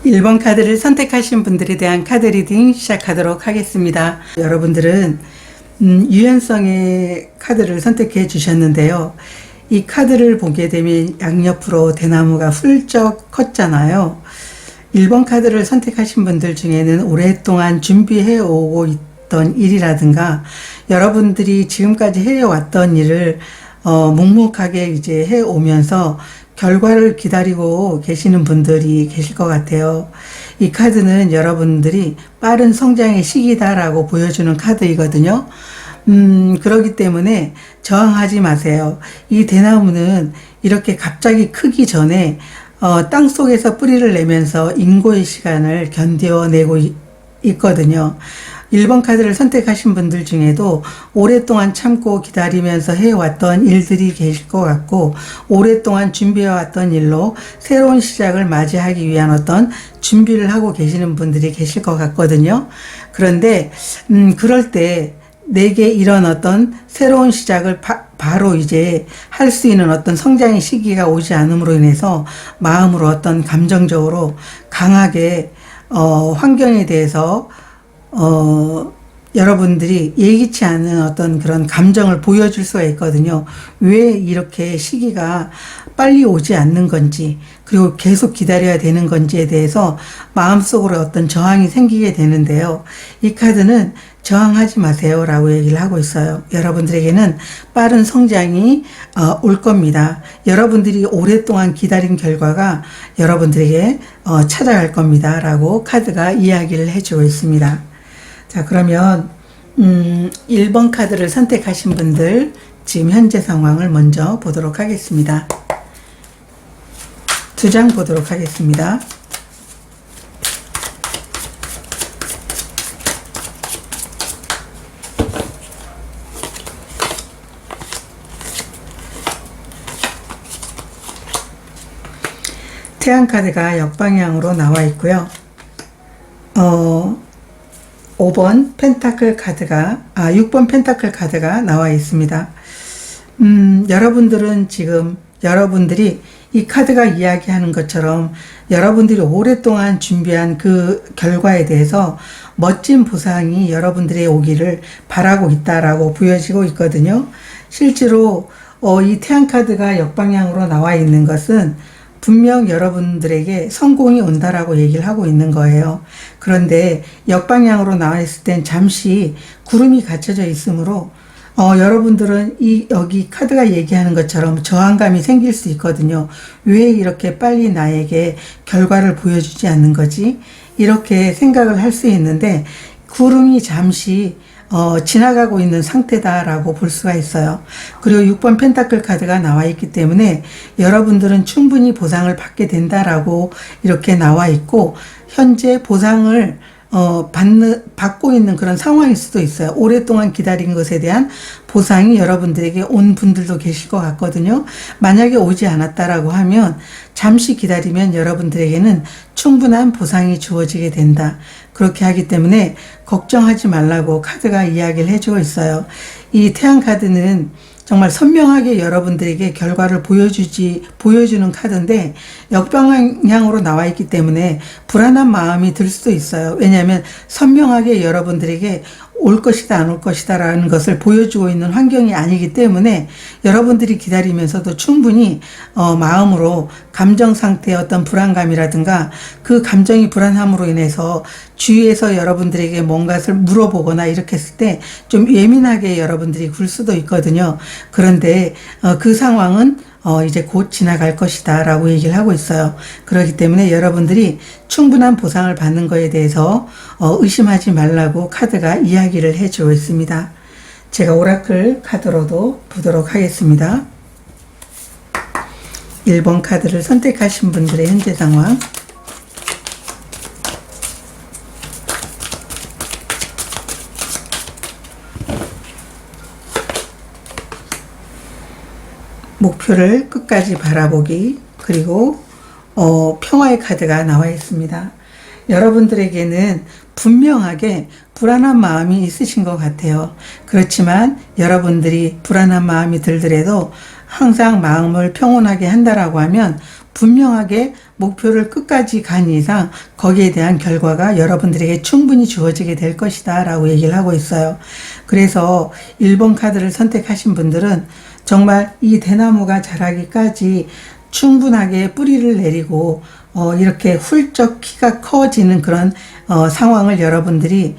1번 카드를 선택하신 분들에 대한 카드 리딩 시작하도록 하겠습니다. 여러분들은 유연성의 카드를 선택해 주셨는데요. 이 카드를 보게 되면 양옆으로 대나무가 훌쩍 컸잖아요. 1번 카드를 선택하신 분들 중에는 오랫동안 준비해 오고 있던 일이라든가 여러분들이 지금까지 해왔던 일을 묵묵하게 이제 해오면서 결과를 기다리고 계시는 분들이 계실 것 같아요. 이 카드는 여러분들이 빠른 성장의 시기다라고 보여주는 카드이거든요. 그렇기 때문에 저항하지 마세요. 이 대나무는 이렇게 갑자기 크기 전에 땅 속에서 뿌리를 내면서 인고의 시간을 견뎌내고 있거든요. 1번 카드를 선택하신 분들 중에도 오랫동안 참고 기다리면서 해왔던 일들이 계실 것 같고, 오랫동안 준비해왔던 일로 새로운 시작을 맞이하기 위한 어떤 준비를 하고 계시는 분들이 계실 것 같거든요. 그런데 그럴 때 내게 이런 어떤 새로운 시작을 바로 이제 할 수 있는 어떤 성장의 시기가 오지 않음으로 인해서 마음으로 어떤 감정적으로 강하게 환경에 대해서 여러분들이 예기치 않은 어떤 그런 감정을 보여줄 수가 있거든요. 왜 이렇게 시기가 빨리 오지 않는 건지, 그리고 계속 기다려야 되는 건지에 대해서 마음속으로 어떤 저항이 생기게 되는데요. 이 카드는 저항하지 마세요 라고 얘기를 하고 있어요. 여러분들에게는 빠른 성장이 올 겁니다. 여러분들이 오랫동안 기다린 결과가 여러분들에게 찾아갈 겁니다 라고 카드가 이야기를 해주고 있습니다. 자, 그러면 1번 카드를 선택하신 분들 지금 현재 상황을 먼저 보도록 하겠습니다. 2장 보도록 하겠습니다. 태양 카드가 역방향으로 나와 있고요. 5번 펜타클 카드가 6번 펜타클 카드가 나와 있습니다. 여러분들은 지금 여러분들이 이 카드가 이야기하는 것처럼 여러분들이 오랫동안 준비한 그 결과에 대해서 멋진 보상이 여러분들의 오기를 바라고 있다라고 보여지고 있거든요. 실제로 이 태양 카드가 역방향으로 나와 있는 것은 분명 여러분들에게 성공이 온다라고 얘기를 하고 있는 거예요. 그런데 역방향으로 나와 있을 땐 잠시 구름이 갇혀져 있으므로 여러분들은 여기 카드가 얘기하는 것처럼 저항감이 생길 수 있거든요. 왜 이렇게 빨리 나에게 결과를 보여주지 않는 거지? 이렇게 생각을 할 수 있는데, 구름이 잠시 지나가고 있는 상태다라고 볼 수가 있어요. 그리고 6번 펜타클 카드가 나와 있기 때문에 여러분들은 충분히 보상을 받게 된다라고 이렇게 나와 있고, 현재 보상을 받고 있는 그런 상황일 수도 있어요. 오랫동안 기다린 것에 대한 보상이 여러분들에게 온 분들도 계실 것 같거든요. 만약에 오지 않았다라고 하면 잠시 기다리면 여러분들에게는 충분한 보상이 주어지게 된다. 그렇게 하기 때문에 걱정하지 말라고 카드가 이야기를 해주고 있어요. 이 태양 카드는 정말 선명하게 여러분들에게 결과를 보여주는 카드인데, 역방향으로 나와 있기 때문에 불안한 마음이 들 수도 있어요. 왜냐하면 선명하게 여러분들에게 올 것이다 안 올 것이다 라는 것을 보여주고 있는 환경이 아니기 때문에 여러분들이 기다리면서도 충분히 마음으로 감정 상태의 어떤 불안감이라든가 그 감정이 불안함으로 인해서 주위에서 여러분들에게 뭔가를 물어보거나 이렇게 했을 때 좀 예민하게 여러분들이 굴 수도 있거든요. 그런데 그 상황은 이제 곧 지나갈 것이다 라고 얘기를 하고 있어요. 그렇기 때문에 여러분들이 충분한 보상을 받는 거에 대해서 의심하지 말라고 카드가 이야기를 해주고 있습니다. 제가 오라클 카드로도 보도록 하겠습니다. 1번 카드를 선택하신 분들의 현재 상황, 목표를 끝까지 바라보기, 그리고 평화의 카드가 나와 있습니다. 여러분들에게는 분명하게 불안한 마음이 있으신 것 같아요. 그렇지만 여러분들이 불안한 마음이 들더라도 항상 마음을 평온하게 한다라고 하면 분명하게 목표를 끝까지 간 이상 거기에 대한 결과가 여러분들에게 충분히 주어지게 될 것이다 라고 얘기를 하고 있어요. 그래서 1번 카드를 선택하신 분들은 정말 이 대나무가 자라기까지 충분하게 뿌리를 내리고 이렇게 훌쩍 키가 커지는 그런 상황을 여러분들이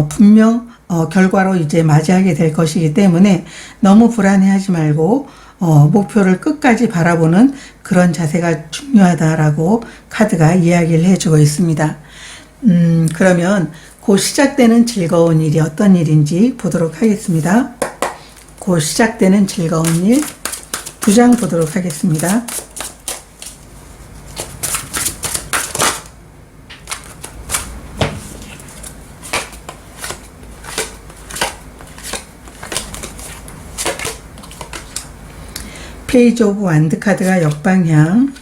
분명 결과로 이제 맞이하게 될 것이기 때문에 너무 불안해하지 말고 목표를 끝까지 바라보는 그런 자세가 중요하다라고 카드가 이야기를 해주고 있습니다. 그러면 곧 시작되는 즐거운 일이 어떤 일인지 보도록 하겠습니다. 곧 시작되는 즐거운 일 2장 보도록 하겠습니다. 페이지 오브 완드 카드가 역방향,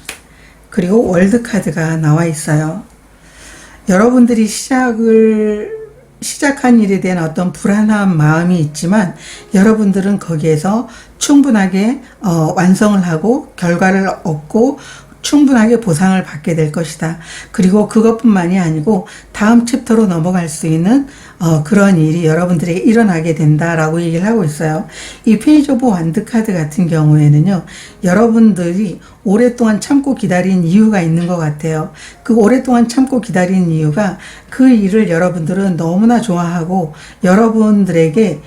그리고 월드 카드가 나와 있어요. 여러분들이 시작한 일에 대한 어떤 불안한 마음이 있지만 여러분들은 거기에서 충분하게 완성을 하고 결과를 얻고 충분하게 보상을 받게 될 것이다. 그리고 그것뿐만이 아니고 다음 챕터로 넘어갈 수 있는 그런 일이 여러분들에게 일어나게 된다라고 얘기를 하고 있어요. 이 페이지 오브 완드 카드 같은 경우에는요, 여러분들이 오랫동안 참고 기다린 이유가 있는 것 같아요. 그 오랫동안 참고 기다린 이유가 그 일을 여러분들은 너무나 좋아하고 여러분들에게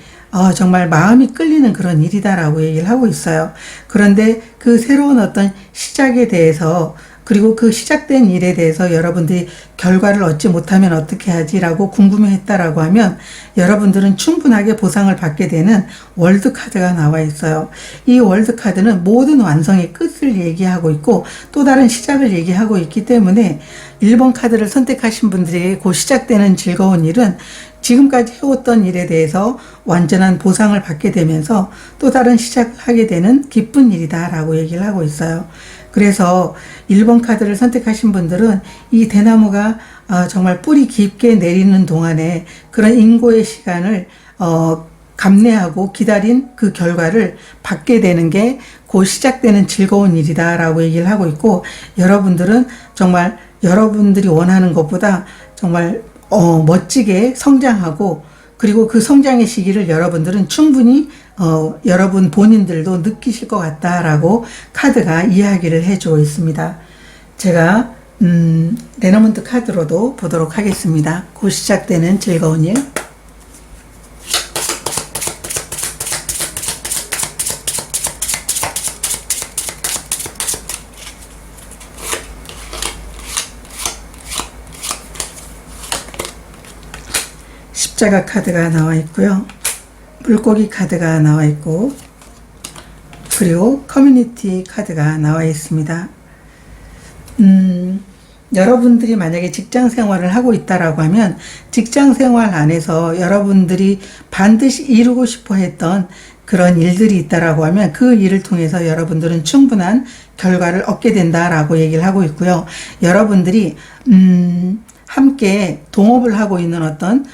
정말 마음이 끌리는 그런 일이다라고 얘기를 하고 있어요. 그런데 그 새로운 어떤 시작에 대해서, 그리고 그 시작된 일에 대해서 여러분들이 결과를 얻지 못하면 어떻게 하지라고 궁금해했다라고 하면 여러분들은 충분하게 보상을 받게 되는 월드 카드가 나와 있어요. 이 월드 카드는 모든 완성의 끝을 얘기하고 있고 또 다른 시작을 얘기하고 있기 때문에 1번 카드를 선택하신 분들에게 곧 시작되는 즐거운 일은 지금까지 해왔던 일에 대해서 완전한 보상을 받게 되면서 또 다른 시작을 하게 되는 기쁜 일이다라고 얘기를 하고 있어요. 그래서 1번 카드를 선택하신 분들은 이 대나무가 정말 뿌리 깊게 내리는 동안에 그런 인고의 시간을 감내하고 기다린 그 결과를 받게 되는 게 곧 시작되는 즐거운 일이다라고 얘기를 하고 있고, 여러분들은 정말 여러분들이 원하는 것보다 정말 멋지게 성장하고, 그리고 그 성장의 시기를 여러분들은 충분히 여러분 본인들도 느끼실 것 같다라고 카드가 이야기를 해주고 있습니다. 제가 레너먼트 카드로도 보도록 하겠습니다. 곧 시작되는 즐거운 일. 십자가 카드가 나와 있고요. 물고기 카드가 나와 있고, 그리고 커뮤니티 카드가 나와 있습니다. 여러분들이 만약에 직장 생활을 하고 있다라고 하면 직장 생활 안에서 여러분들이 반드시 이루고 싶어 했던 그런 일들이 있다라고 하면 그 일을 통해서 여러분들은 충분한 결과를 얻게 된다라고 얘기를 하고 있고요. 여러분들이 함께 동업을 하고 있는 어떤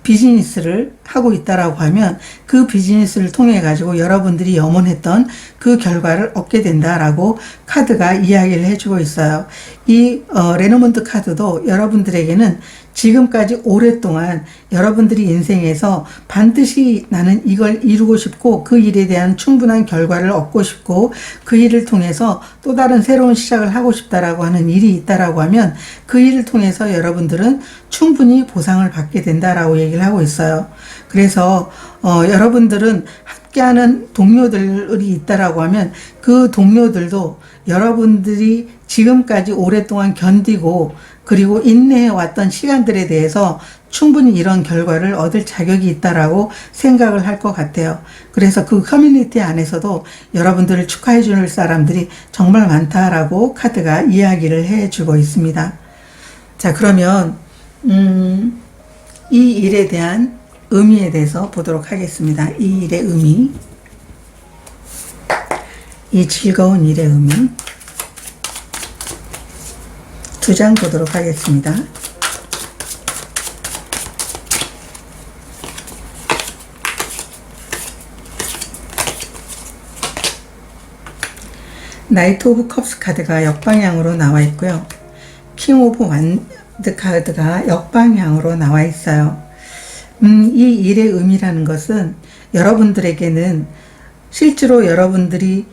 비즈니스를 하고 있다라고 하면 그 비즈니스를 통해 가지고 여러분들이 염원했던 그 결과를 얻게 된다라고 카드가 이야기를 해주고 있어요. 이 레노먼트 카드도 여러분들에게는 지금까지 오랫동안 여러분들이 인생에서 반드시 나는 이걸 이루고 싶고 그 일에 대한 충분한 결과를 얻고 싶고 그 일을 통해서 또 다른 새로운 시작을 하고 싶다라고 하는 일이 있다라고 하면 그 일을 통해서 여러분들은 충분히 보상을 받게 된다라고 얘기를 하고 있어요. 그래서 여러분들은 함께하는 동료들이 있다라고 하면 그 동료들도 여러분들이 지금까지 오랫동안 견디고 그리고 인내해 왔던 시간들에 대해서 충분히 이런 결과를 얻을 자격이 있다라고 생각을 할 것 같아요. 그래서 그 커뮤니티 안에서도 여러분들을 축하해 줄 사람들이 정말 많다라고 카드가 이야기를 해주고 있습니다. 자, 그러면 이 일에 대한 의미에 대해서 보도록 하겠습니다. 이 일의 의미, 이 즐거운 일의 의미 2장 보도록 하겠습니다. 나이트 오브 컵스 카드가 역방향으로 나와 있고요. 킹 오브 완드 카드가 역방향으로 나와 있어요. 이 일의 의미라는 것은 여러분들에게는 실제로 여러분들이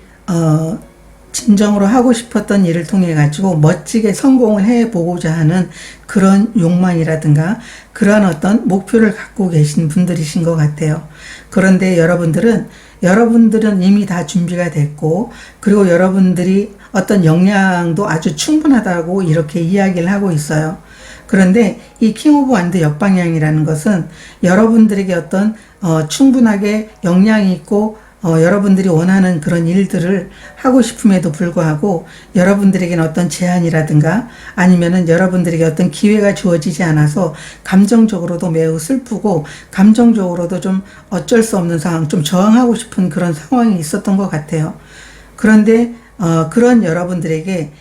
진정으로 하고 싶었던 일을 통해 가지고 멋지게 성공을 해 보고자 하는 그런 욕망이라든가 그런 어떤 목표를 갖고 계신 분들이신 것 같아요. 그런데 여러분들은 이미 다 준비가 됐고, 그리고 여러분들이 어떤 역량도 아주 충분하다고 이렇게 이야기를 하고 있어요. 그런데 이 킹 오브 완드 역방향이라는 것은 여러분들에게 어떤 충분하게 역량이 있고 여러분들이 원하는 그런 일들을 하고 싶음에도 불구하고 여러분들에게는 어떤 제한이라든가 아니면은 여러분들에게 어떤 기회가 주어지지 않아서 감정적으로도 매우 슬프고 감정적으로도 좀 어쩔 수 없는 상황, 좀 저항하고 싶은 그런 상황이 있었던 것 같아요. 그런데 그런 여러분들에게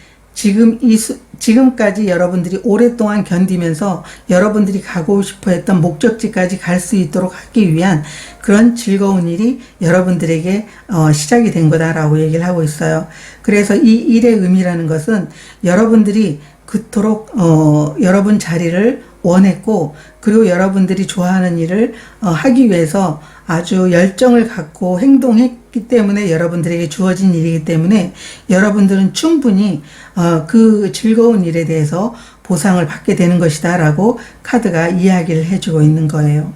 지금까지 여러분들이 오랫동안 견디면서 여러분들이 가고 싶어 했던 목적지까지 갈 수 있도록 하기 위한 그런 즐거운 일이 여러분들에게 시작이 된 거다라고 얘기를 하고 있어요. 그래서 이 일의 의미라는 것은 여러분들이 그토록 여러분 자리를 원했고, 그리고 여러분들이 좋아하는 일을 하기 위해서 아주 열정을 갖고 행동했기 때문에 여러분들에게 주어진 일이기 때문에 여러분들은 충분히 그 즐거운 일에 대해서 보상을 받게 되는 것이다 라고 카드가 이야기를 해주고 있는 거예요.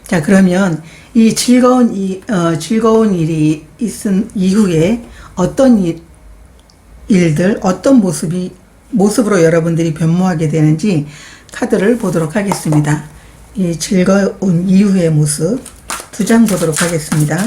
자, 그러면 이 즐거운 일이 있은 이후에 어떤 일들, 어떤 모습으로 여러분들이 변모하게 되는지 카드를 보도록 하겠습니다. 이 즐거운 이후의 모습 두 장 보도록 하겠습니다.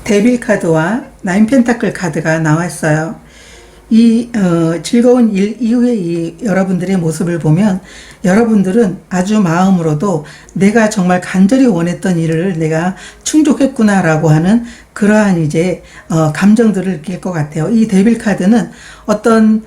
데빌 카드와 나인 펜타클 카드가 나왔어요. 이 즐거운 일 이후의 여러분들의 모습을 보면 여러분들은 아주 마음으로도 내가 정말 간절히 원했던 일을 내가 충족했구나라고 하는 그러한 이제 감정들을 느낄 것 같아요. 이 데빌 카드는 어떤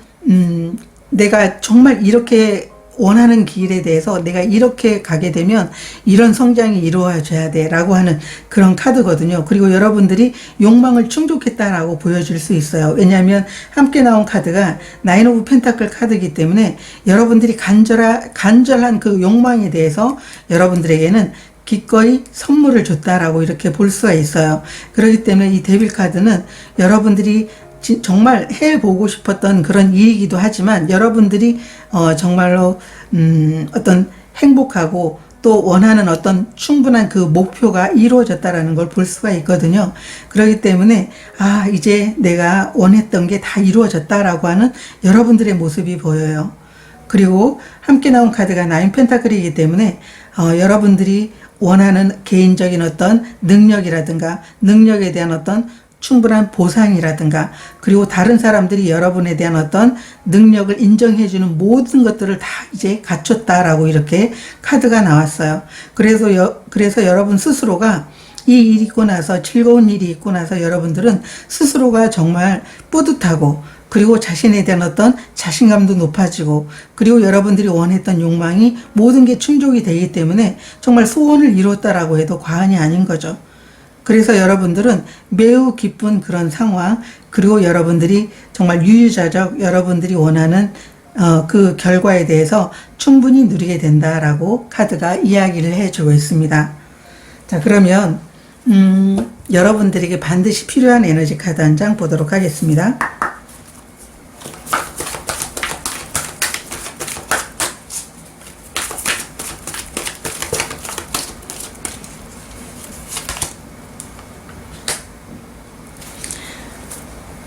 내가 정말 이렇게 원하는 길에 대해서 내가 이렇게 가게 되면 이런 성장이 이루어져야 돼 라고 하는 그런 카드거든요. 그리고 여러분들이 욕망을 충족했다라고 보여줄 수 있어요. 왜냐하면 함께 나온 카드가 나인 오브 펜타클 카드이기 때문에 여러분들이 간절한 그 욕망에 대해서 여러분들에게는 기꺼이 선물을 줬다라고 이렇게 볼 수가 있어요. 그렇기 때문에 이 데빌 카드는 여러분들이 정말 해보고 싶었던 그런 일이기도 하지만 여러분들이 정말로 어떤 행복하고 또 원하는 어떤 충분한 그 목표가 이루어졌다라는 걸 볼 수가 있거든요. 그렇기 때문에 이제 내가 원했던 게 다 이루어졌다라고 하는 여러분들의 모습이 보여요. 그리고 함께 나온 카드가 나인 펜타클이기 때문에 여러분들이 원하는 개인적인 어떤 능력이라든가 능력에 대한 어떤 충분한 보상이라든가 그리고 다른 사람들이 여러분에 대한 어떤 능력을 인정해주는 모든 것들을 다 이제 갖췄다라고 이렇게 카드가 나왔어요. 그래서 여러분 스스로가 이 일이 있고 나서 즐거운 일이 있고 나서 여러분들은 스스로가 정말 뿌듯하고 그리고 자신에 대한 어떤 자신감도 높아지고 그리고 여러분들이 원했던 욕망이 모든 게 충족이 되기 때문에 정말 소원을 이뤘다라고 해도 과언이 아닌 거죠. 그래서 여러분들은 매우 기쁜 그런 상황, 그리고 여러분들이 정말 유유자적 여러분들이 원하는 그 결과에 대해서 충분히 누리게 된다라고 카드가 이야기를 해주고 있습니다. 자, 그러면 여러분들에게 반드시 필요한 에너지 카드 한 장 보도록 하겠습니다.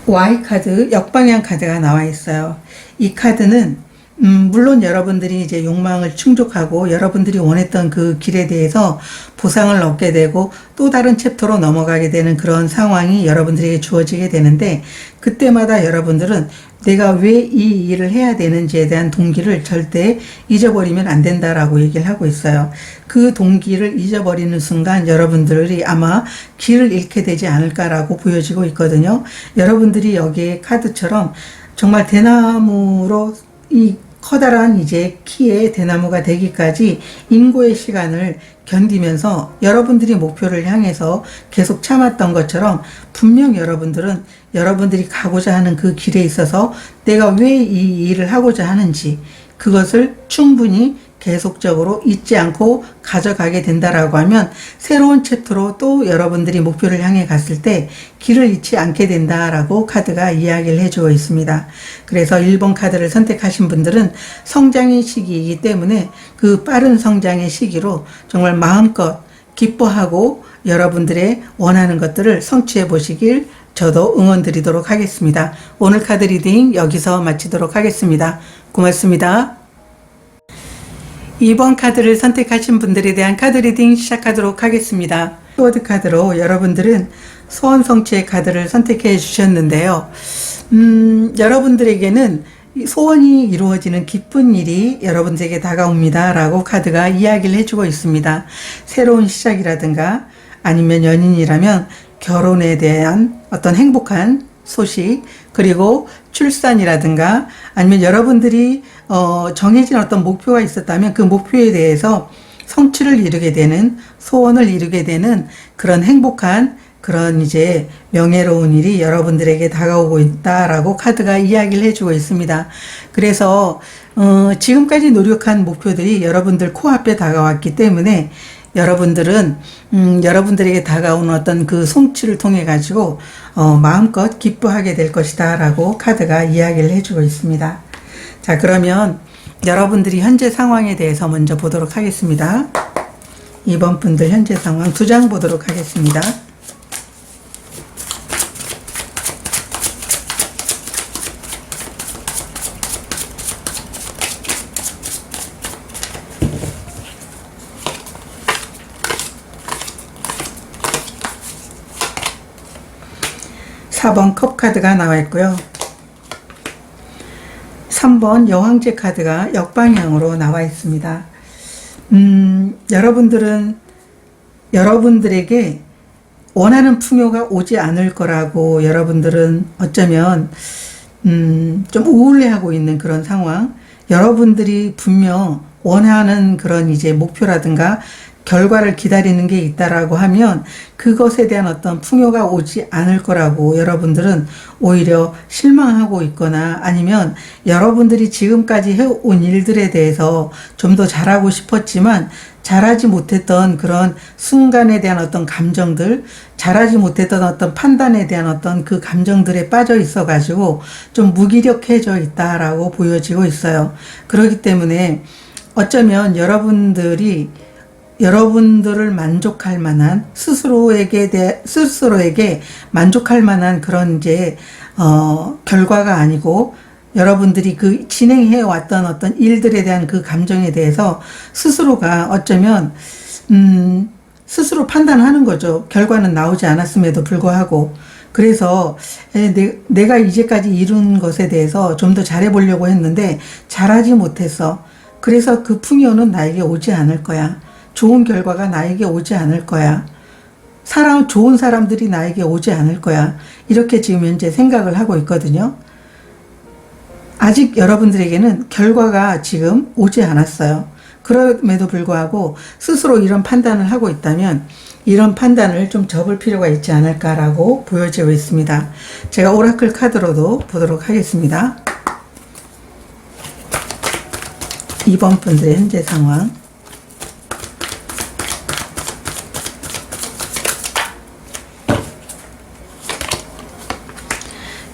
Y 카드, 역방향 카드가 나와 있어요. 이 카드는 물론 여러분들이 이제 욕망을 충족하고 여러분들이 원했던 그 길에 대해서 보상을 얻게 되고 또 다른 챕터로 넘어가게 되는 그런 상황이 여러분들에게 주어지게 되는데, 그때마다 여러분들은 내가 왜 이 일을 해야 되는지에 대한 동기를 절대 잊어버리면 안 된다라고 얘기를 하고 있어요. 그 동기를 잊어버리는 순간 여러분들이 아마 길을 잃게 되지 않을까라고 보여지고 있거든요. 여러분들이 여기에 카드처럼 정말 대나무로 이 커다란 이제 키의 대나무가 되기까지 인고의 시간을 견디면서 여러분들이 목표를 향해서 계속 참았던 것처럼, 분명 여러분들은 여러분들이 가고자 하는 그 길에 있어서 내가 왜 이 일을 하고자 하는지 그것을 충분히 계속적으로 잊지 않고 가져가게 된다라고 하면 새로운 챕터로 또 여러분들이 목표를 향해 갔을 때 길을 잃지 않게 된다라고 카드가 이야기를 해주고 있습니다. 그래서 1번 카드를 선택하신 분들은 성장의 시기이기 때문에 그 빠른 성장의 시기로 정말 마음껏 기뻐하고 여러분들의 원하는 것들을 성취해 보시길 저도 응원 드리도록 하겠습니다. 오늘 카드 리딩 여기서 마치도록 하겠습니다. 고맙습니다. 2번 카드를 선택하신 분들에 대한 카드 리딩 시작하도록 하겠습니다. 스워드 카드로 여러분들은 소원 성취의 카드를 선택해 주셨는데요. 여러분들에게는 소원이 이루어지는 기쁜 일이 여러분들에게 다가옵니다 라고 카드가 이야기를 해주고 있습니다. 새로운 시작이라든가 아니면 연인이라면 결혼에 대한 어떤 행복한 소식, 그리고 출산이라든가 아니면 여러분들이 정해진 어떤 목표가 있었다면 그 목표에 대해서 성취를 이루게 되는, 소원을 이루게 되는 그런 행복한 그런 이제 명예로운 일이 여러분들에게 다가오고 있다라고 카드가 이야기를 해주고 있습니다. 그래서 지금까지 노력한 목표들이 여러분들 코앞에 다가왔기 때문에 여러분들은 여러분들에게 다가오는 어떤 그 성취를 통해 가지고 마음껏 기뻐하게 될 것이다 라고 카드가 이야기를 해주고 있습니다. 자, 그러면 여러분들이 현재 상황에 대해서 먼저 보도록 하겠습니다. 2번 분들 현재 상황 2장 보도록 하겠습니다. 사 번 컵 카드가 나와 있고요. 3번 여왕제 카드가 역방향으로 나와 있습니다. 여러분들은 여러분들에게 원하는 풍요가 오지 않을 거라고 여러분들은 어쩌면 좀 우울해하고 있는 그런 상황, 여러분들이 분명 원하는 그런 이제 목표라든가 결과를 기다리는 게 있다라고 하면 그것에 대한 어떤 풍요가 오지 않을 거라고 여러분들은 오히려 실망하고 있거나 아니면 여러분들이 지금까지 해온 일들에 대해서 좀 더 잘하고 싶었지만 잘하지 못했던 그런 순간에 대한 어떤 감정들, 잘하지 못했던 어떤 판단에 대한 어떤 그 감정들에 빠져 있어 가지고 좀 무기력해져 있다라고 보여지고 있어요. 그렇기 때문에 어쩌면 여러분들을 만족할 만한 스스로에게 만족할 만한 그런 이제 결과가 아니고 여러분들이 그 진행해 왔던 어떤 일들에 대한 그 감정에 대해서 스스로가 어쩌면 스스로 판단하는 거죠. 결과는 나오지 않았음에도 불구하고. 그래서 내가 이제까지 이룬 것에 대해서 좀 더 잘해보려고 했는데 잘하지 못했어. 그래서 그 풍요는 나에게 오지 않을 거야. 좋은 결과가 나에게 오지 않을 거야. 좋은 사람들이 나에게 오지 않을 거야. 이렇게 지금 현재 생각을 하고 있거든요. 아직 여러분들에게는 결과가 지금 오지 않았어요. 그럼에도 불구하고 스스로 이런 판단을 하고 있다면 이런 판단을 좀 접을 필요가 있지 않을까라고 보여지고 있습니다. 제가 오라클 카드로도 보도록 하겠습니다. 2번 분들의 현재 상황.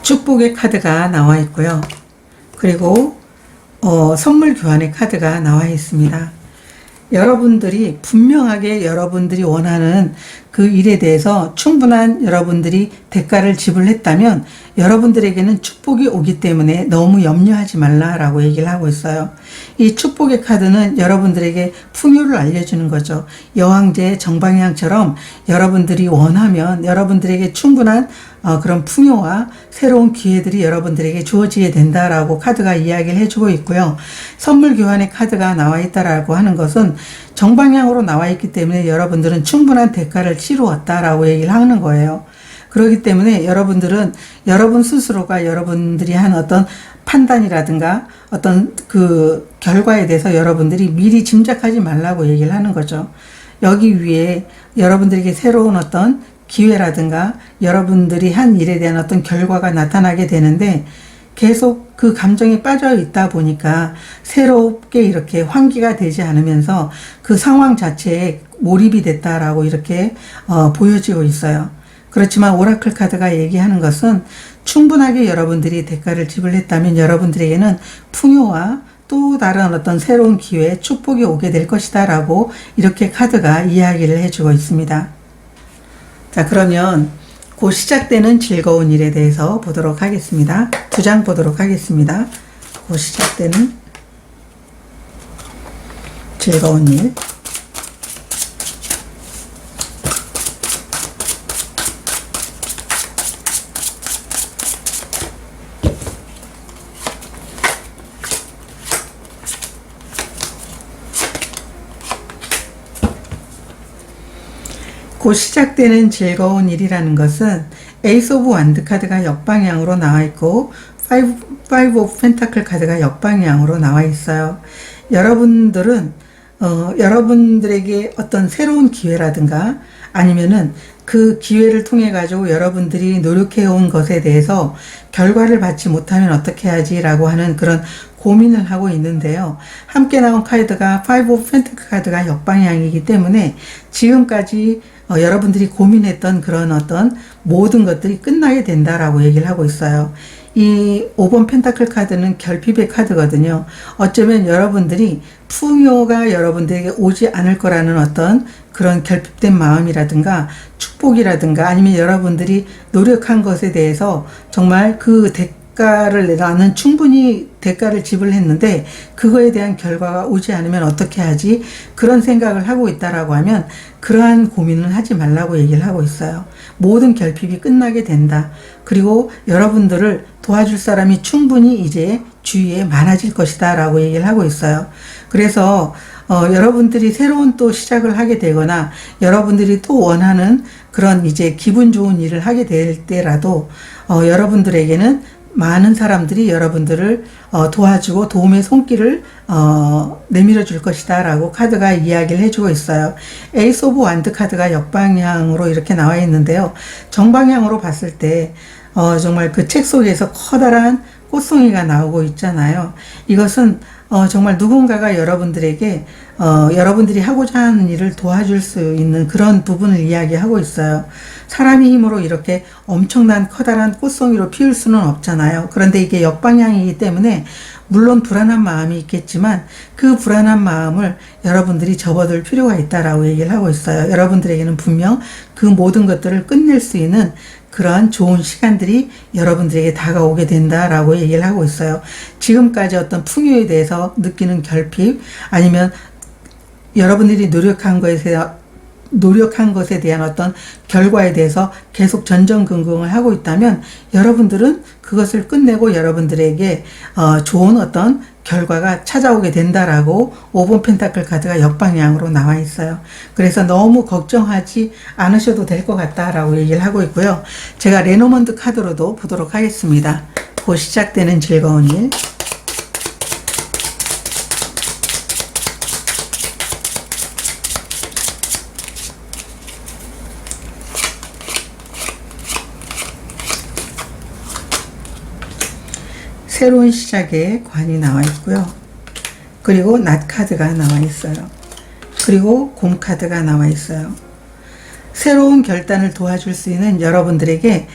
축복의 카드가 나와 있고요. 그리고 선물 교환의 카드가 나와 있습니다. 여러분들이 분명하게 여러분들이 원하는 그 일에 대해서 충분한 여러분들이 대가를 지불했다면 여러분들에게는 축복이 오기 때문에 너무 염려하지 말라라고 얘기를 하고 있어요. 이 축복의 카드는 여러분들에게 풍요를 알려주는 거죠. 여왕제의 정방향처럼 여러분들이 원하면 여러분들에게 충분한 그런 풍요와 새로운 기회들이 여러분들에게 주어지게 된다라고 카드가 이야기를 해주고 있고요. 선물 교환의 카드가 나와 있다라고 하는 것은 정방향으로 나와 있기 때문에 여러분들은 충분한 대가를 치루었다라고 얘기를 하는 거예요. 그렇기 때문에 여러분들은 여러분 스스로가 여러분들이 한 어떤 판단이라든가 어떤 그 결과에 대해서 여러분들이 미리 짐작하지 말라고 얘기를 하는 거죠. 여기 위에 여러분들에게 새로운 어떤 기회라든가 여러분들이 한 일에 대한 어떤 결과가 나타나게 되는데 계속 그 감정에 빠져 있다 보니까 새롭게 이렇게 환기가 되지 않으면서 그 상황 자체에 몰입이 됐다라고 이렇게 보여지고 있어요. 그렇지만 오라클 카드가 얘기하는 것은 충분하게 여러분들이 대가를 지불했다면 여러분들에게는 풍요와 또 다른 어떤 새로운 기회, 축복이 오게 될 것이다 라고 이렇게 카드가 이야기를 해주고 있습니다. 자, 그러면 곧 시작되는 즐거운 일에 대해서 보도록 하겠습니다. 두 장 보도록 하겠습니다. 곧 시작되는 즐거운 일. 곧 시작되는 즐거운 일이라는 것은 에이스 오브 완드 카드가 역방향으로 나와 있고 파이브 오브 펜타클 카드가 역방향으로 나와 있어요. 여러분들은 여러분들에게 어떤 새로운 기회라든가 아니면은 그 기회를 통해 가지고 여러분들이 노력해온 것에 대해서 결과를 받지 못하면 어떻게 하지 라고 하는 그런 고민을 하고 있는데요. 함께 나온 카드가 파이브 오브 펜타클 카드가 역방향이기 때문에 지금까지 여러분들이 고민했던 그런 어떤 모든 것들이 끝나게 된다라고 얘기를 하고 있어요. 이 5번 펜타클 카드는 결핍의 카드거든요. 어쩌면 여러분들이 풍요가 여러분들에게 오지 않을 거라는 어떤 그런 결핍된 마음이라든가 축복이라든가 아니면 여러분들이 노력한 것에 대해서 정말 그 대가를 나는 충분히 대가를 지불했는데 그거에 대한 결과가 오지 않으면 어떻게 하지? 그런 생각을 하고 있다라고 하면 그러한 고민을 하지 말라고 얘기를 하고 있어요. 모든 결핍이 끝나게 된다. 그리고 여러분들을 도와줄 사람이 충분히 이제 주위에 많아질 것이다 라고 얘기를 하고 있어요. 그래서 여러분들이 새로운 또 시작을 하게 되거나 여러분들이 또 원하는 그런 이제 기분 좋은 일을 하게 될 때라도 여러분들에게는 많은 사람들이 여러분들을 도와주고 도움의 손길을 내밀어 줄 것이다 라고 카드가 이야기를 해주고 있어요. 에이스 오브 완드 카드가 역방향으로 이렇게 나와 있는데요. 정방향으로 봤을 때 정말 그 책 속에서 커다란 꽃송이가 나오고 있잖아요. 이것은 정말 누군가가 여러분들에게 여러분들이 하고자 하는 일을 도와줄 수 있는 그런 부분을 이야기하고 있어요. 사람의 힘으로 이렇게 엄청난 커다란 꽃송이로 피울 수는 없잖아요. 그런데 이게 역방향이기 때문에 물론 불안한 마음이 있겠지만 그 불안한 마음을 여러분들이 접어둘 필요가 있다라고 얘기를 하고 있어요. 여러분들에게는 분명 그 모든 것들을 끝낼 수 있는 그러한 좋은 시간들이 여러분들에게 다가오게 된다라고 얘기를 하고 있어요. 지금까지 어떤 풍요에 대해서 느끼는 결핍 아니면 여러분들이 노력한 것에 대한 어떤 결과에 대해서 계속 전전긍긍을 하고 있다면 여러분들은 그것을 끝내고 여러분들에게 좋은 어떤 결과가 찾아오게 된다라고 5번 펜타클 카드가 역방향으로 나와 있어요. 그래서 너무 걱정하지 않으셔도 될 것 같다라고 얘기를 하고 있고요. 제가 레노먼드 카드로도 보도록 하겠습니다. 곧 시작되는 즐거운 일. 새로운 시작의 관이 나와 있고요. 그리고 낫 카드가 나와 있어요. 그리고 곰 카드가 나와 있어요. 새로운 결단을 도와줄 수 있는 여러분들에게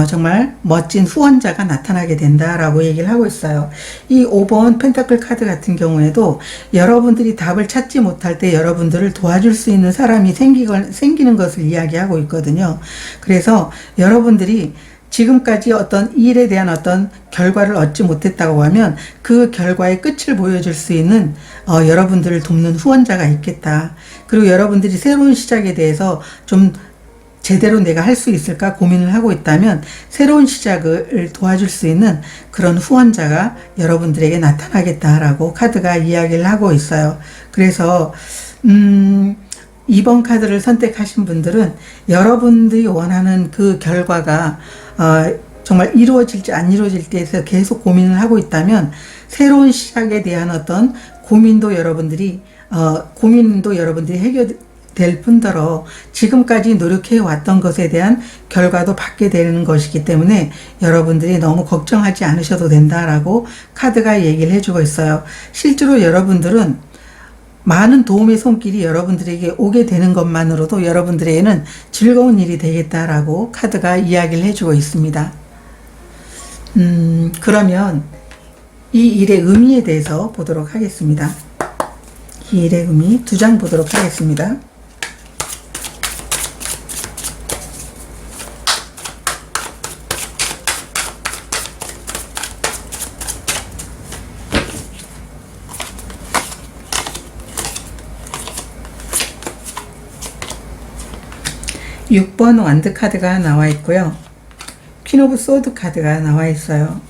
정말 멋진 후원자가 나타나게 된다라고 얘기를 하고 있어요. 이 5번 펜타클 카드 같은 경우에도 여러분들이 답을 찾지 못할 때 여러분들을 도와줄 수 있는 사람이 생기는 것을 이야기하고 있거든요. 그래서 여러분들이 지금까지 어떤 일에 대한 어떤 결과를 얻지 못했다고 하면 그 결과의 끝을 보여줄 수 있는 여러분들을 돕는 후원자가 있겠다. 그리고 여러분들이 새로운 시작에 대해서 좀 제대로 내가 할 수 있을까 고민을 하고 있다면 새로운 시작을 도와줄 수 있는 그런 후원자가 여러분들에게 나타나겠다라고 카드가 이야기를 하고 있어요. 그래서 2번 카드를 선택하신 분들은 여러분들이 원하는 그 결과가 정말 이루어질지 안 이루어질지에 대해서 계속 고민을 하고 있다면 새로운 시작에 대한 어떤 고민도 여러분들이 해결될 뿐더러 지금까지 노력해 왔던 것에 대한 결과도 받게 되는 것이기 때문에 여러분들이 너무 걱정하지 않으셔도 된다라고 카드가 얘기를 해주고 있어요. 실제로 여러분들은 많은 도움의 손길이 여러분들에게 오게 되는 것만으로도 여러분들에게는 즐거운 일이 되겠다라고 카드가 이야기를 해주고 있습니다. 그러면 이 일의 의미에 대해서 보도록 하겠습니다. 이 일의 의미 2장 보도록 하겠습니다. 6번 완드 카드가 나와 있고요. 퀸 오브 소드 카드가 나와 있어요.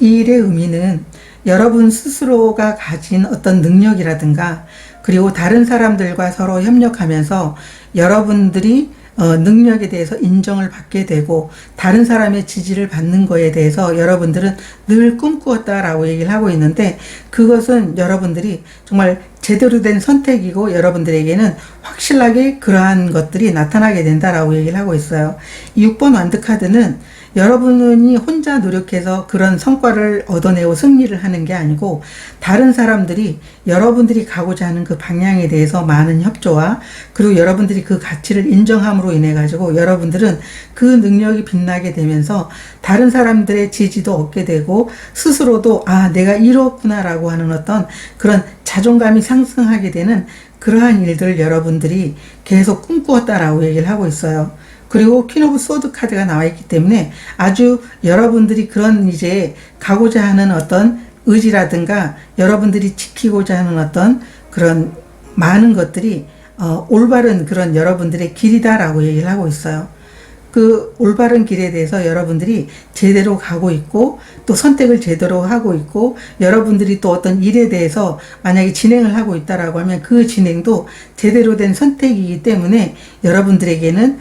이 일의 의미는 여러분 스스로가 가진 어떤 능력이라든가 그리고 다른 사람들과 서로 협력하면서 여러분들이 능력에 대해서 인정을 받게 되고 다른 사람의 지지를 받는 거에 대해서 여러분들은 늘 꿈꾸었다라고 얘기를 하고 있는데 그것은 여러분들이 정말 제대로 된 선택이고 여러분들에게는 확실하게 그러한 것들이 나타나게 된다라고 얘기를 하고 있어요. 이 6번 완드 카드는 여러분이 혼자 노력해서 그런 성과를 얻어내고 승리를 하는 게 아니고 다른 사람들이 여러분들이 가고자 하는 그 방향에 대해서 많은 협조와 그리고 여러분들이 그 가치를 인정함으로 인해 가지고 여러분들은 그 능력이 빛나게 되면서 다른 사람들의 지지도 얻게 되고 스스로도 내가 이렇구나 라고 하는 어떤 그런 자존감이 상승하게 되는 그러한 일들을 여러분들이 계속 꿈꾸었다라고 얘기를 하고 있어요. 그리고 퀸 오브 소드 카드가 나와 있기 때문에 아주 여러분들이 그런 이제 가고자 하는 어떤 의지라든가 여러분들이 지키고자 하는 어떤 그런 많은 것들이 올바른 그런 여러분들의 길이다라고 얘기를 하고 있어요. 그 올바른 길에 대해서 여러분들이 제대로 가고 있고 또 선택을 제대로 하고 있고 여러분들이 또 어떤 일에 대해서 만약에 진행을 하고 있다라고 하면 그 진행도 제대로 된 선택이기 때문에 여러분들에게는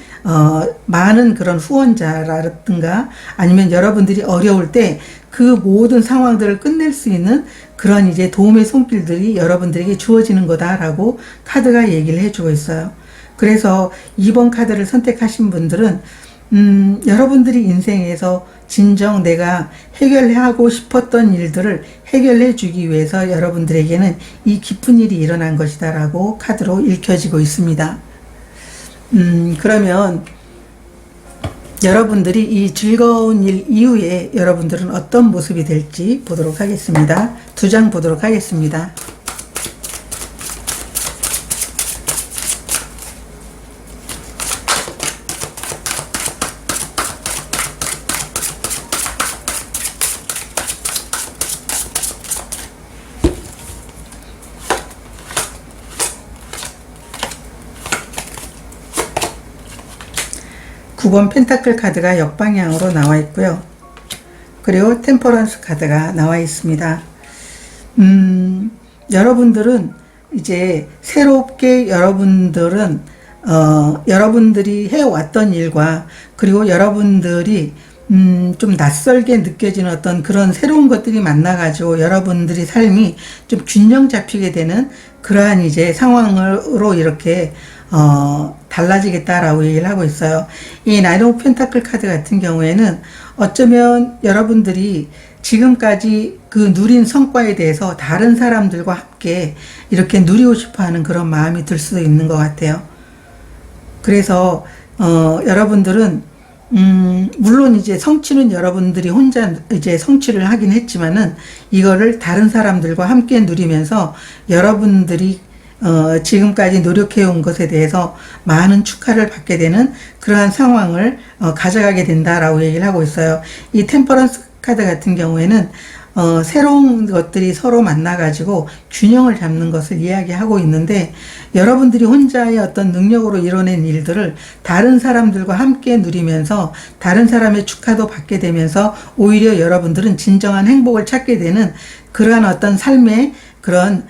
많은 그런 후원자라든가 아니면 여러분들이 어려울 때 그 모든 상황들을 끝낼 수 있는 그런 이제 도움의 손길들이 여러분들에게 주어지는 거다라고 카드가 얘기를 해주고 있어요. 그래서 2번 카드를 선택하신 분들은 여러분들이 인생에서 진정 내가 해결하고 싶었던 일들을 해결해 주기 위해서 여러분들에게는 이 기쁜 일이 일어난 것이다 라고 카드로 읽혀지고 있습니다. 그러면 여러분들이 이 즐거운 일 이후에 여러분들은 어떤 모습이 될지 보도록 하겠습니다. 2장 보도록 하겠습니다. 9번 펜타클 카드가 역방향으로 나와 있고요. 그리고 템퍼런스 카드가 나와 있습니다. 여러분들은 이제 새롭게 여러분들이 해왔던 일과 그리고 여러분들이 좀 낯설게 느껴지는 어떤 그런 새로운 것들이 만나가지고 여러분들이 삶이 좀 균형 잡히게 되는 그러한 이제 상황으로 이렇게 달라지겠다라고 얘기를 하고 있어요. 이 나인 오브 펜타클 카드 같은 경우에는 어쩌면 여러분들이 지금까지 그 누린 성과에 대해서 다른 사람들과 함께 이렇게 누리고 싶어 하는 그런 마음이 들 수도 있는 것 같아요. 그래서 여러분들은 물론 이제 성취는 여러분들이 혼자 이제 성취를 하긴 했지만은 이거를 다른 사람들과 함께 누리면서 여러분들이 지금까지 노력해온 것에 대해서 많은 축하를 받게 되는 그러한 상황을 가져가게 된다라고 얘기를 하고 있어요. 이 템퍼런스 카드 같은 경우에는 새로운 것들이 서로 만나가지고 균형을 잡는 것을 이야기하고 있는데, 여러분들이 혼자의 어떤 능력으로 이뤄낸 일들을 다른 사람들과 함께 누리면서 다른 사람의 축하도 받게 되면서 오히려 여러분들은 진정한 행복을 찾게 되는 그러한 어떤 삶의 그런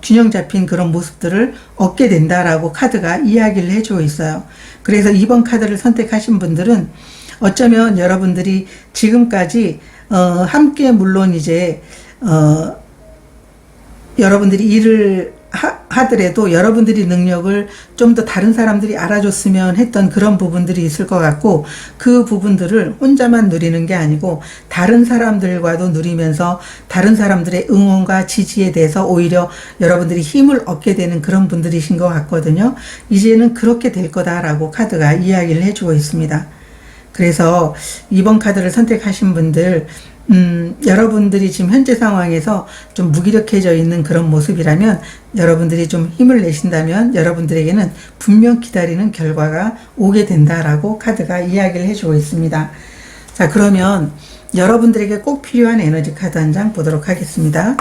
균형 잡힌 그런 모습들을 얻게 된다라고 카드가 이야기를 해주고 있어요. 그래서 이번 카드를 선택하신 분들은 어쩌면 여러분들이 지금까지 함께 물론 이제 여러분들이 일을 하더라도 여러분들이 능력을 좀 더 다른 사람들이 알아줬으면 했던 그런 부분들이 있을 것 같고, 그 부분들을 혼자만 누리는 게 아니고 다른 사람들과도 누리면서 다른 사람들의 응원과 지지에 대해서 오히려 여러분들이 힘을 얻게 되는 그런 분들이신 것 같거든요. 이제는 그렇게 될 거다라고 카드가 이야기를 해주고 있습니다. 그래서 이번 카드를 선택하신 분들, 여러분들이 지금 현재 상황에서 좀 무기력해져 있는 그런 모습이라면 여러분들이 좀 힘을 내신다면 여러분들에게는 분명 기다리는 결과가 오게 된다라고 카드가 이야기를 해주고 있습니다. 자, 그러면 여러분들에게 꼭 필요한 에너지 카드 한 장 보도록 하겠습니다.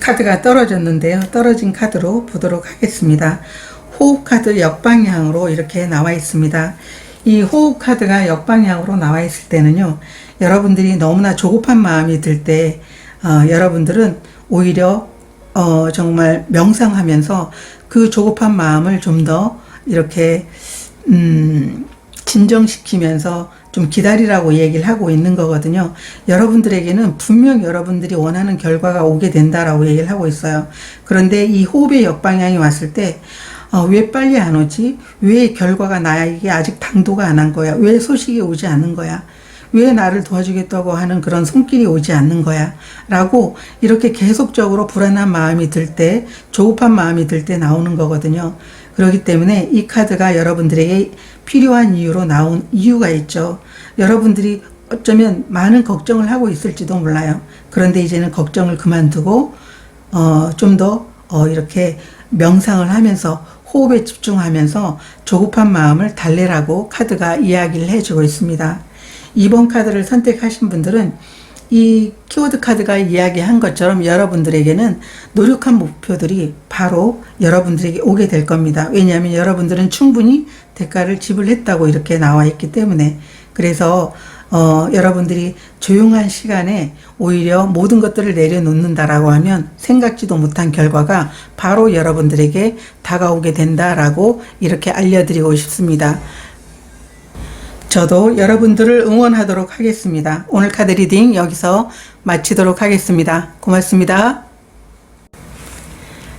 카드가 떨어졌는데요. 떨어진 카드로 보도록 하겠습니다. 호흡 카드 역방향으로 이렇게 나와 있습니다. 이 호흡 카드가 역방향으로 나와 있을 때는요, 여러분들이 너무나 조급한 마음이 들 때 여러분들은 오히려 정말 명상하면서 그 조급한 마음을 좀 더 이렇게 진정시키면서 좀 기다리라고 얘기를 하고 있는 거거든요. 여러분들에게는 분명 여러분들이 원하는 결과가 오게 된다라고 얘기를 하고 있어요. 그런데 이 호흡의 역방향이 왔을 때 왜 빨리 안 오지? 왜 결과가 나에게 아직 당도가 안 한 거야? 왜 소식이 오지 않는 거야? 왜 나를 도와주겠다고 하는 그런 손길이 오지 않는 거야? 라고 이렇게 계속적으로 불안한 마음이 들 때, 조급한 마음이 들 때 나오는 거거든요. 그렇기 때문에 이 카드가 여러분들에게 필요한 이유로 나온 이유가 있죠. 여러분들이 어쩌면 많은 걱정을 하고 있을지도 몰라요. 그런데 이제는 걱정을 그만두고 좀 더 이렇게 명상을 하면서 호흡에 집중하면서 조급한 마음을 달래라고 카드가 이야기를 해주고 있습니다. 이번 카드를 선택하신 분들은 이 키워드 카드가 이야기한 것처럼 여러분들에게는 노력한 목표들이 바로 여러분들에게 오게 될 겁니다. 왜냐하면 여러분들은 충분히 대가를 지불했다고 이렇게 나와 있기 때문에. 그래서 여러분들이 조용한 시간에 오히려 모든 것들을 내려놓는다라고 하면 생각지도 못한 결과가 바로 여러분들에게 다가오게 된다라고 이렇게 알려드리고 싶습니다. 저도 여러분들을 응원하도록 하겠습니다. 오늘 카드 리딩 여기서 마치도록 하겠습니다. 고맙습니다.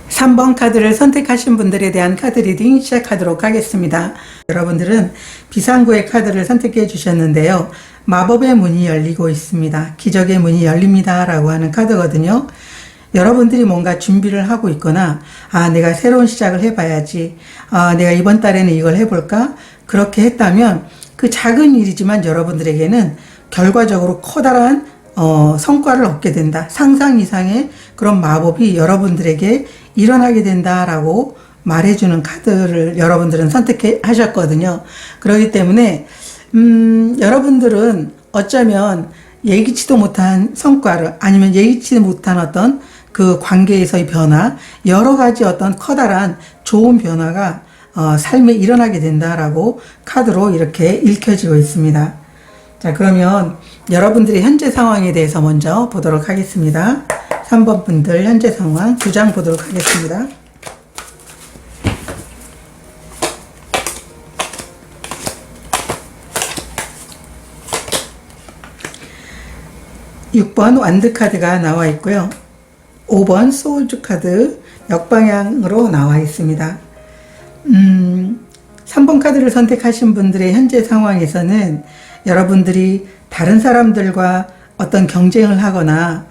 3번 카드를 선택하신 분들에 대한 카드 리딩 시작하도록 하겠습니다. 여러분들은 비상구의 카드를 선택해 주셨는데요. 마법의 문이 열리고 있습니다. 기적의 문이 열립니다 라고 하는 카드거든요. 여러분들이 뭔가 준비를 하고 있거나 내가 새로운 시작을 해봐야지, 내가 이번 달에는 이걸 해볼까, 그렇게 했다면 그 작은 일이지만 여러분들에게는 결과적으로 커다란 성과를 얻게 된다. 상상 이상의 그런 마법이 여러분들에게 일어나게 된다라고 말해주는 카드를 여러분들은 선택하셨거든요. 그렇기 때문에 여러분들은 어쩌면 예기치도 못한 성과를, 아니면 예기치 못한 어떤 그 관계에서의 변화, 여러 가지 어떤 커다란 좋은 변화가 삶에 일어나게 된다라고 카드로 이렇게 읽혀지고 있습니다. 자, 그러면 여러분들의 현재 상황에 대해서 먼저 보도록 하겠습니다. 3번 분들 현재 상황 2장 보도록 하겠습니다. (6번) 완드 카드가 나와 있고요. (5번) 소울즈 카드 역방향으로 나와 있습니다. 3번 카드를 선택하신 분들의 현재 상황에서는 여러분들이 다른 사람들과 어떤 경쟁을 하거나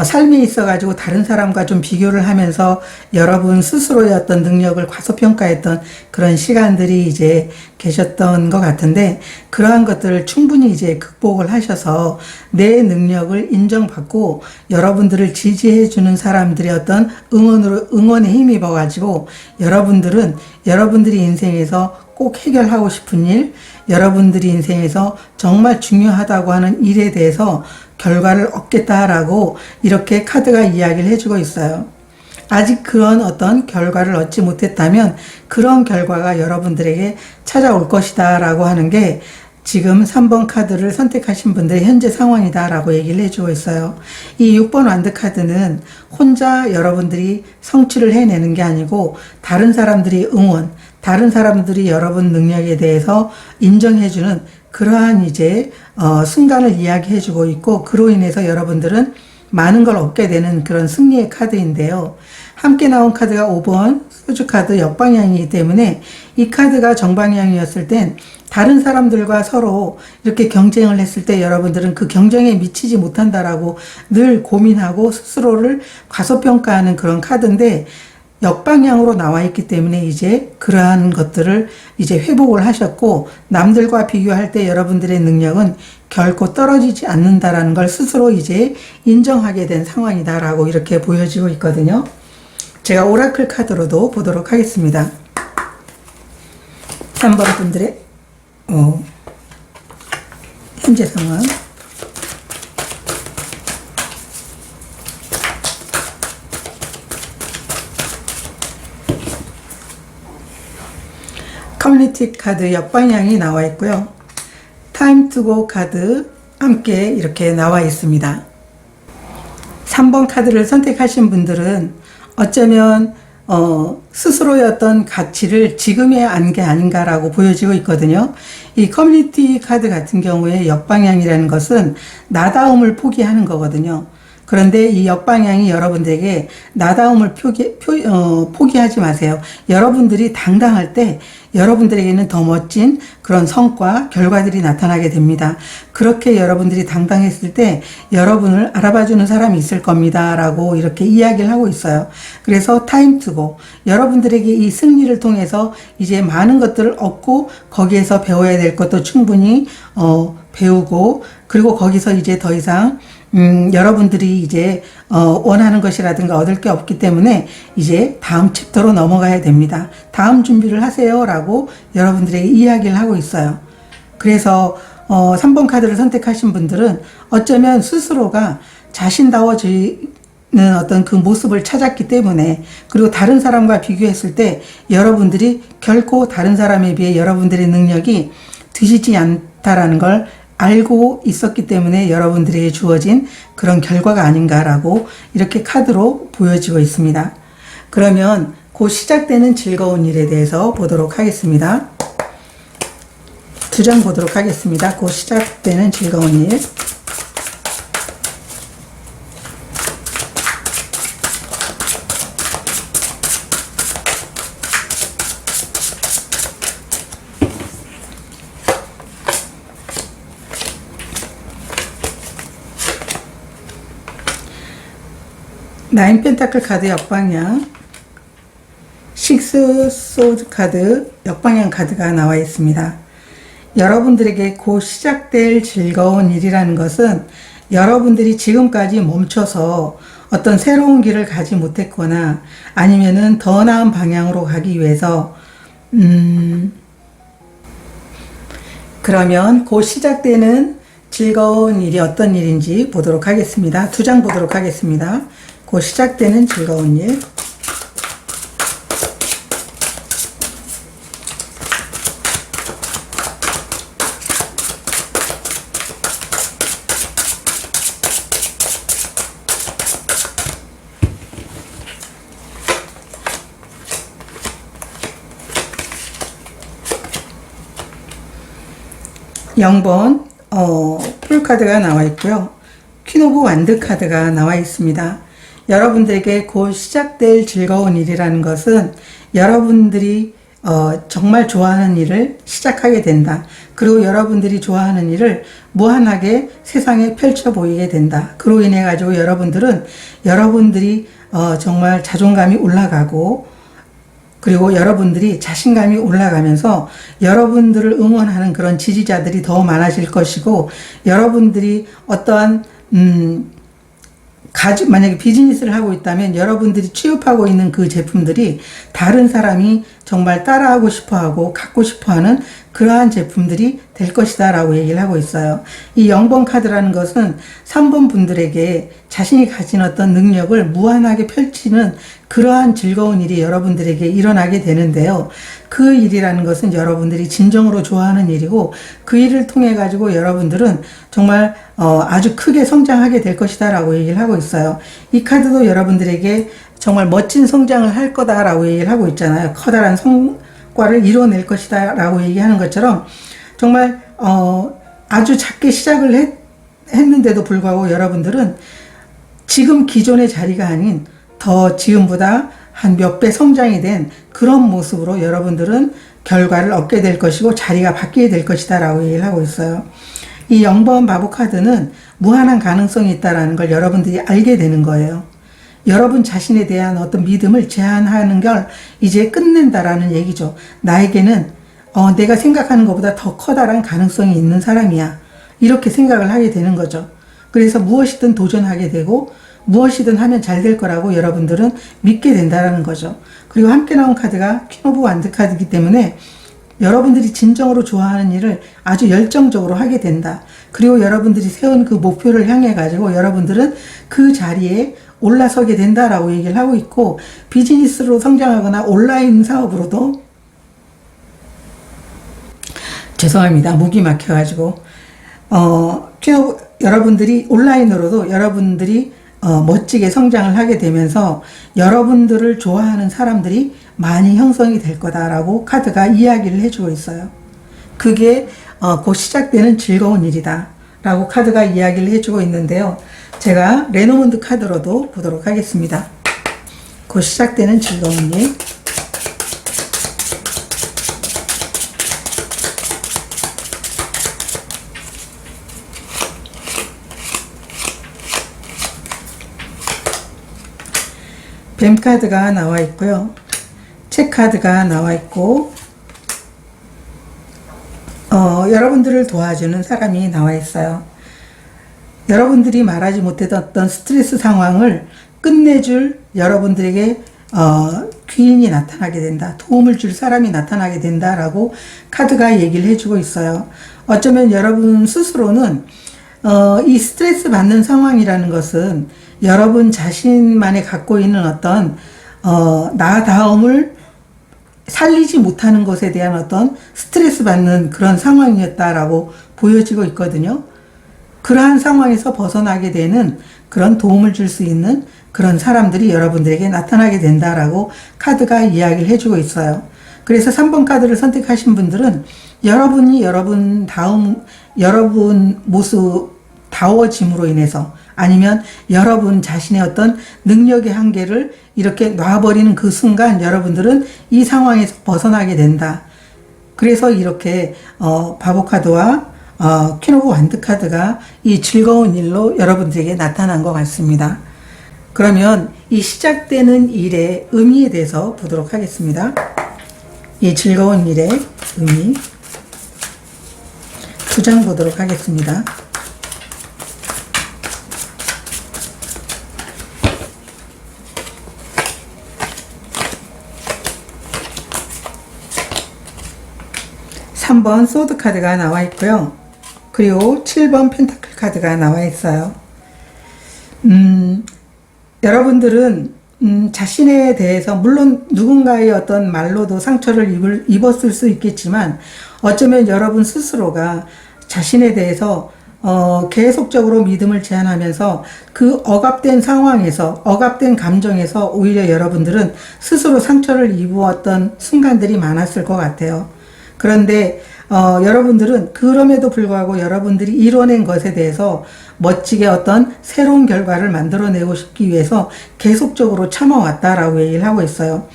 삶에 있어가지고 다른 사람과 좀 비교를 하면서 여러분 스스로의 어떤 능력을 과소평가했던 그런 시간들이 이제 계셨던 것 같은데, 그러한 것들을 충분히 이제 극복을 하셔서 내 능력을 인정받고 여러분들을 지지해주는 사람들의 어떤 응원에 힘입어가지고 여러분들은 여러분들이 인생에서 꼭 해결하고 싶은 일, 여러분들이 인생에서 정말 중요하다고 하는 일에 대해서 결과를 얻겠다라고 이렇게 카드가 이야기를 해주고 있어요. 아직 그런 어떤 결과를 얻지 못했다면 그런 결과가 여러분들에게 찾아올 것이다 라고 하는 게 지금 3번 카드를 선택하신 분들의 현재 상황이다 라고 얘기를 해주고 있어요. 이 6번 완드 카드는 혼자 여러분들이 성취를 해내는 게 아니고 다른 사람들이 응원, 다른 사람들이 여러분 능력에 대해서 인정해주는 그러한 이제 순간을 이야기해주고 있고, 그로 인해서 여러분들은 많은 걸 얻게 되는 그런 승리의 카드인데요. 함께 나온 카드가 5번 소주 카드 역방향이기 때문에 이 카드가 정방향이었을 땐 다른 사람들과 서로 이렇게 경쟁을 했을 때 여러분들은 그 경쟁에 미치지 못한다라고 늘 고민하고 스스로를 과소평가하는 그런 카드인데, 역방향으로 나와 있기 때문에 이제 그러한 것들을 이제 회복을 하셨고, 남들과 비교할 때 여러분들의 능력은 결코 떨어지지 않는다라는 걸 스스로 이제 인정하게 된 상황이다라고 이렇게 보여지고 있거든요. 제가 오라클 카드로도 보도록 하겠습니다. 3번 분들의 현재 상황. 커뮤니티 카드 역방향이 나와 있고요. 타임 투고 카드 함께 이렇게 나와 있습니다. 3번 카드를 선택하신 분들은 어쩌면 스스로의 어떤 가치를 지금에 안 게 아닌가라고 보여지고 있거든요. 이 커뮤니티 카드 같은 경우에 역방향이라는 것은 나다움을 포기하는 거거든요. 그런데 이 역방향이 여러분들에게 나다움을 포기하지 마세요. 여러분들이 당당할 때 여러분들에게는 더 멋진 그런 성과, 결과들이 나타나게 됩니다. 그렇게 여러분들이 당당했을 때 여러분을 알아봐주는 사람이 있을 겁니다. 라고 이렇게 이야기를 하고 있어요. 그래서 타임 투고, 여러분들에게 이 승리를 통해서 이제 많은 것들을 얻고 거기에서 배워야 될 것도 충분히 배우고, 그리고 거기서 이제 더 이상 여러분들이 이제 원하는 것이라든가 얻을 게 없기 때문에 이제 다음 챕터로 넘어가야 됩니다. 다음 준비를 하세요 라고 여러분들에게 이야기를 하고 있어요. 그래서 3번 카드를 선택하신 분들은 어쩌면 스스로가 자신다워지는 어떤 그 모습을 찾았기 때문에, 그리고 다른 사람과 비교했을 때 여러분들이 결코 다른 사람에 비해 여러분들의 능력이 뒤지지 않다라는 걸 알고 있었기 때문에 여러분들에게 주어진 그런 결과가 아닌가라고 이렇게 카드로 보여지고 있습니다. 그러면 곧 시작되는 즐거운 일에 대해서 보도록 하겠습니다. 2장 보도록 하겠습니다. 곧 시작되는 즐거운 일. 나인 펜타클 카드 역방향, 식스 소드 카드 역방향 카드가 나와 있습니다. 여러분들에게 곧 시작될 즐거운 일이라는 것은 여러분들이 지금까지 멈춰서 어떤 새로운 길을 가지 못했거나 아니면은 더 나은 방향으로 가기 위해서 그러면 곧 시작되는 즐거운 일이 어떤 일인지 보도록 하겠습니다. 2장 보도록 하겠습니다. 곧 시작되는 즐거운 일. (0번) 풀카드가 나와 있고요. 퀸 오브 완드 카드가 나와 있습니다. 여러분들에게 곧 시작될 즐거운 일이라는 것은 여러분들이 정말 좋아하는 일을 시작하게 된다. 그리고 여러분들이 좋아하는 일을 무한하게 세상에 펼쳐 보이게 된다. 그로 인해 가지고 여러분들이 정말 자존감이 올라가고, 그리고 여러분들이 자신감이 올라가면서 여러분들을 응원하는 그런 지지자들이 더 많아질 것이고, 여러분들이 어떠한 만약에 비즈니스를 하고 있다면 여러분들이 취급하고 있는 그 제품들이 다른 사람이 정말 따라하고 싶어하고 갖고 싶어하는 그러한 제품들이 될 것이다 라고 얘기를 하고 있어요. 이 0번 카드라는 것은 3번 분들에게 자신이 가진 어떤 능력을 무한하게 펼치는 그러한 즐거운 일이 여러분들에게 일어나게 되는데요. 그 일이라는 것은 여러분들이 진정으로 좋아하는 일이고, 그 일을 통해 가지고 여러분들은 정말 아주 크게 성장하게 될 것이다 라고 얘기를 하고 있어요. 이 카드도 여러분들에게 정말 멋진 성장을 할 거다 라고 얘기를 하고 있잖아요. 커다란 성과를 이뤄낼 것이다 라고 얘기하는 것처럼, 정말 아주 작게 시작을 했는데도 불구하고 여러분들은 지금 기존의 자리가 아닌 더 지금보다 한 몇 배 성장이 된 그런 모습으로 여러분들은 결과를 얻게 될 것이고 자리가 바뀌게 될 것이다 라고 얘기를 하고 있어요. 이 0번 바보 카드는 무한한 가능성이 있다는 걸 여러분들이 알게 되는 거예요. 여러분 자신에 대한 어떤 믿음을 제한하는 걸 이제 끝낸다라는 얘기죠. 나에게는 내가 생각하는 것보다 더 커다란 가능성이 있는 사람이야. 이렇게 생각을 하게 되는 거죠. 그래서 무엇이든 도전하게 되고 무엇이든 하면 잘 될 거라고 여러분들은 믿게 된다는 거죠. 그리고 함께 나온 카드가 퀸 오브 완드 카드이기 때문에 여러분들이 진정으로 좋아하는 일을 아주 열정적으로 하게 된다. 그리고 여러분들이 세운 그 목표를 향해 가지고 여러분들은 그 자리에 올라서게 된다라고 얘기를 하고 있고, 비즈니스로 성장하거나 온라인 사업으로도 죄송합니다. 목이 막혀가지고 여러분들이 온라인으로도 여러분들이 멋지게 성장을 하게 되면서 여러분들을 좋아하는 사람들이 많이 형성이 될 거다라고 카드가 이야기를 해주고 있어요. 그게 곧 시작되는 즐거운 일이다 라고 카드가 이야기를 해주고 있는데요. 제가 레노몬드 카드로도 보도록 하겠습니다. 곧 시작되는 즐거운 일. 뱀 카드가 나와 있고요. 책 카드가 나와 있고, 여러분들을 도와주는 사람이 나와 있어요. 여러분들이 말하지 못했던 어떤 스트레스 상황을 끝내줄 여러분들에게 귀인이 나타나게 된다. 도움을 줄 사람이 나타나게 된다라고 카드가 얘기를 해주고 있어요. 어쩌면 여러분 스스로는 이 스트레스 받는 상황이라는 것은 여러분 자신만이 갖고 있는 어떤 나다움을 살리지 못하는 것에 대한 어떤 스트레스 받는 그런 상황이었다라고 보여지고 있거든요. 그러한 상황에서 벗어나게 되는 그런 도움을 줄 수 있는 그런 사람들이 여러분들에게 나타나게 된다라고 카드가 이야기를 해주고 있어요. 그래서 3번 카드를 선택하신 분들은 여러분이 여러분 모습다워짐으로 인해서, 아니면 여러분 자신의 어떤 능력의 한계를 이렇게 놔버리는 그 순간 여러분들은 이 상황에서 벗어나게 된다. 그래서 이렇게 바보 카드와 퀸 오브 완드 카드가 이 즐거운 일로 여러분들에게 나타난 것 같습니다. 그러면 이 시작되는 일의 의미에 대해서 보도록 하겠습니다. 이 즐거운 일의 의미 2장 보도록 하겠습니다. (3번) 소드 카드가 나와 있고요. 그리고 7번 펜타클 카드가 나와 있어요. 여러분들은 자신에 대해서 물론 누군가의 어떤 말로도 상처를 입었을 수 있겠지만, 어쩌면 여러분 스스로가 자신에 대해서 계속적으로 믿음을 제한하면서 그 억압된 상황에서, 억압된 감정에서 오히려 여러분들은 스스로 상처를 입었던 순간들이 많았을 것 같아요. 그런데 여러분들은 그럼에도 불구하고 여러분들이 이뤄낸 것에 대해서 멋지게 어떤 새로운 결과를 만들어내고 싶기 위해서 계속적으로 참아왔다라고 얘기를 하고 있어요.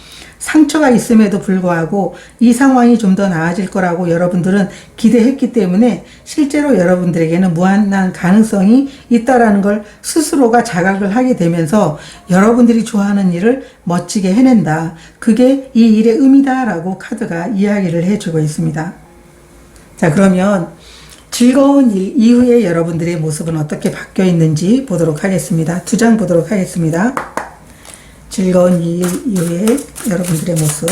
상처가 있음에도 불구하고 이 상황이 좀 더 나아질 거라고 여러분들은 기대했기 때문에 실제로 여러분들에게는 무한한 가능성이 있다라는 걸 스스로가 자각을 하게 되면서 여러분들이 좋아하는 일을 멋지게 해낸다. 그게 이 일의 의미다라고 카드가 이야기를 해주고 있습니다. 자, 그러면 즐거운 일 이후에 여러분들의 모습은 어떻게 바뀌어 있는지 보도록 하겠습니다. 두 장 보도록 하겠습니다. 즐거운 일 이후에 여러분들의 모습.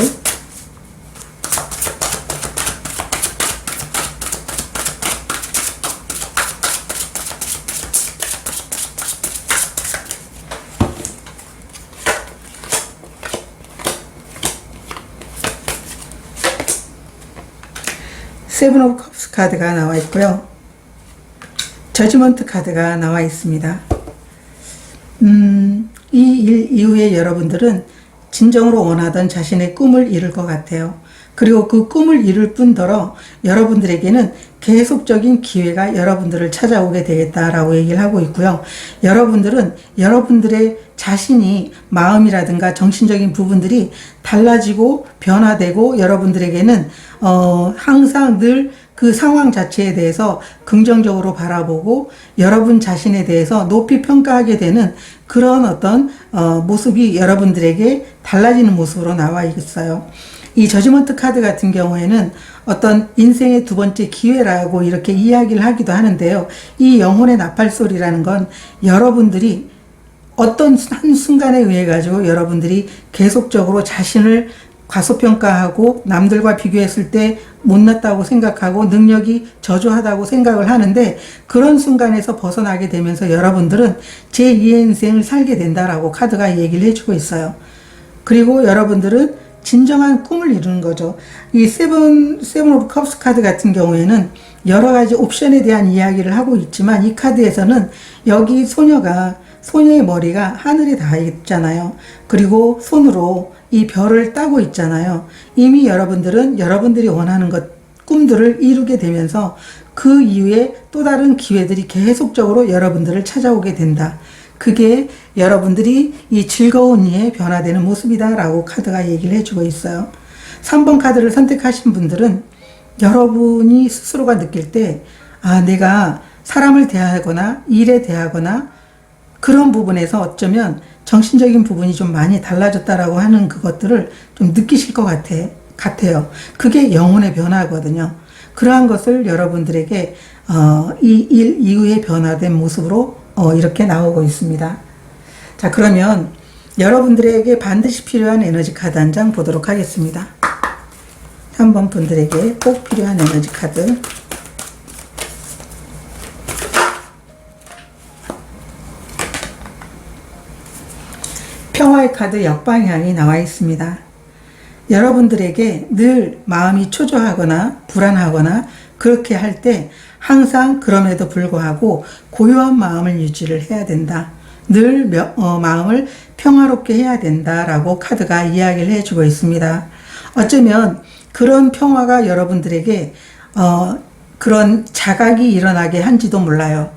세븐 오브 컵스 카드가 나와 있고요. 저지먼트 카드가 나와 있습니다. 이 일 이후에 여러분들은 진정으로 원하던 자신의 꿈을 이룰 것 같아요. 그리고 그 꿈을 이룰 뿐더러 여러분들에게는 계속적인 기회가 여러분들을 찾아오게 되겠다라고 얘기를 하고 있고요. 여러분들은 여러분들의 자신이 마음이라든가 정신적인 부분들이 달라지고 변화되고 여러분들에게는 항상 늘 그 상황 자체에 대해서 긍정적으로 바라보고 여러분 자신에 대해서 높이 평가하게 되는 그런 어떤 모습이 여러분들에게 달라지는 모습으로 나와 있어요. 이 저지먼트 카드 같은 경우에는 어떤 인생의 두 번째 기회라고 이렇게 이야기를 하기도 하는데요. 이 영혼의 나팔소리라는 건 여러분들이 어떤 한 순간에 의해 가지고 여러분들이 계속적으로 자신을 과소평가하고 남들과 비교했을 때 못났다고 생각하고 능력이 저조하다고 생각을 하는데 그런 순간에서 벗어나게 되면서 여러분들은 제2의 인생을 살게 된다라고 카드가 얘기를 해주고 있어요. 그리고 여러분들은 진정한 꿈을 이루는 거죠. 이 세븐 오브 컵스 카드 같은 경우에는 여러 가지 옵션에 대한 이야기를 하고 있지만 이 카드에서는 여기 소녀의 머리가 하늘에 닿아 있잖아요. 그리고 손으로 이 별을 따고 있잖아요. 이미 여러분들은 여러분들이 원하는 꿈들을 이루게 되면서 그 이후에 또 다른 기회들이 계속적으로 여러분들을 찾아오게 된다. 그게 여러분들이 이 즐거운 이에 변화되는 모습이다라고 카드가 얘기를 해주고 있어요. 3번 카드를 선택하신 분들은 여러분이 스스로가 느낄 때 내가 사람을 대하거나 일에 대하거나 그런 부분에서 어쩌면 정신적인 부분이 좀 많이 달라졌다라고 하는 그것들을 좀 느끼실 것 같아요. 그게 영혼의 변화거든요. 그러한 것을 여러분들에게 이 일 이후에 변화된 모습으로 이렇게 나오고 있습니다. 자, 그러면 여러분들에게 반드시 필요한 에너지 카드 한 장 보도록 하겠습니다. 3번 분들에게 꼭 필요한 에너지 카드. 평화의 카드 역방향이 나와 있습니다. 여러분들에게 늘 마음이 초조하거나 불안하거나 그렇게 할 때 항상 그럼에도 불구하고 고요한 마음을 유지를 해야 된다. 늘 마음을 평화롭게 해야 된다라고 카드가 이야기를 해주고 있습니다. 어쩌면 그런 평화가 여러분들에게 그런 자각이 일어나게 한지도 몰라요.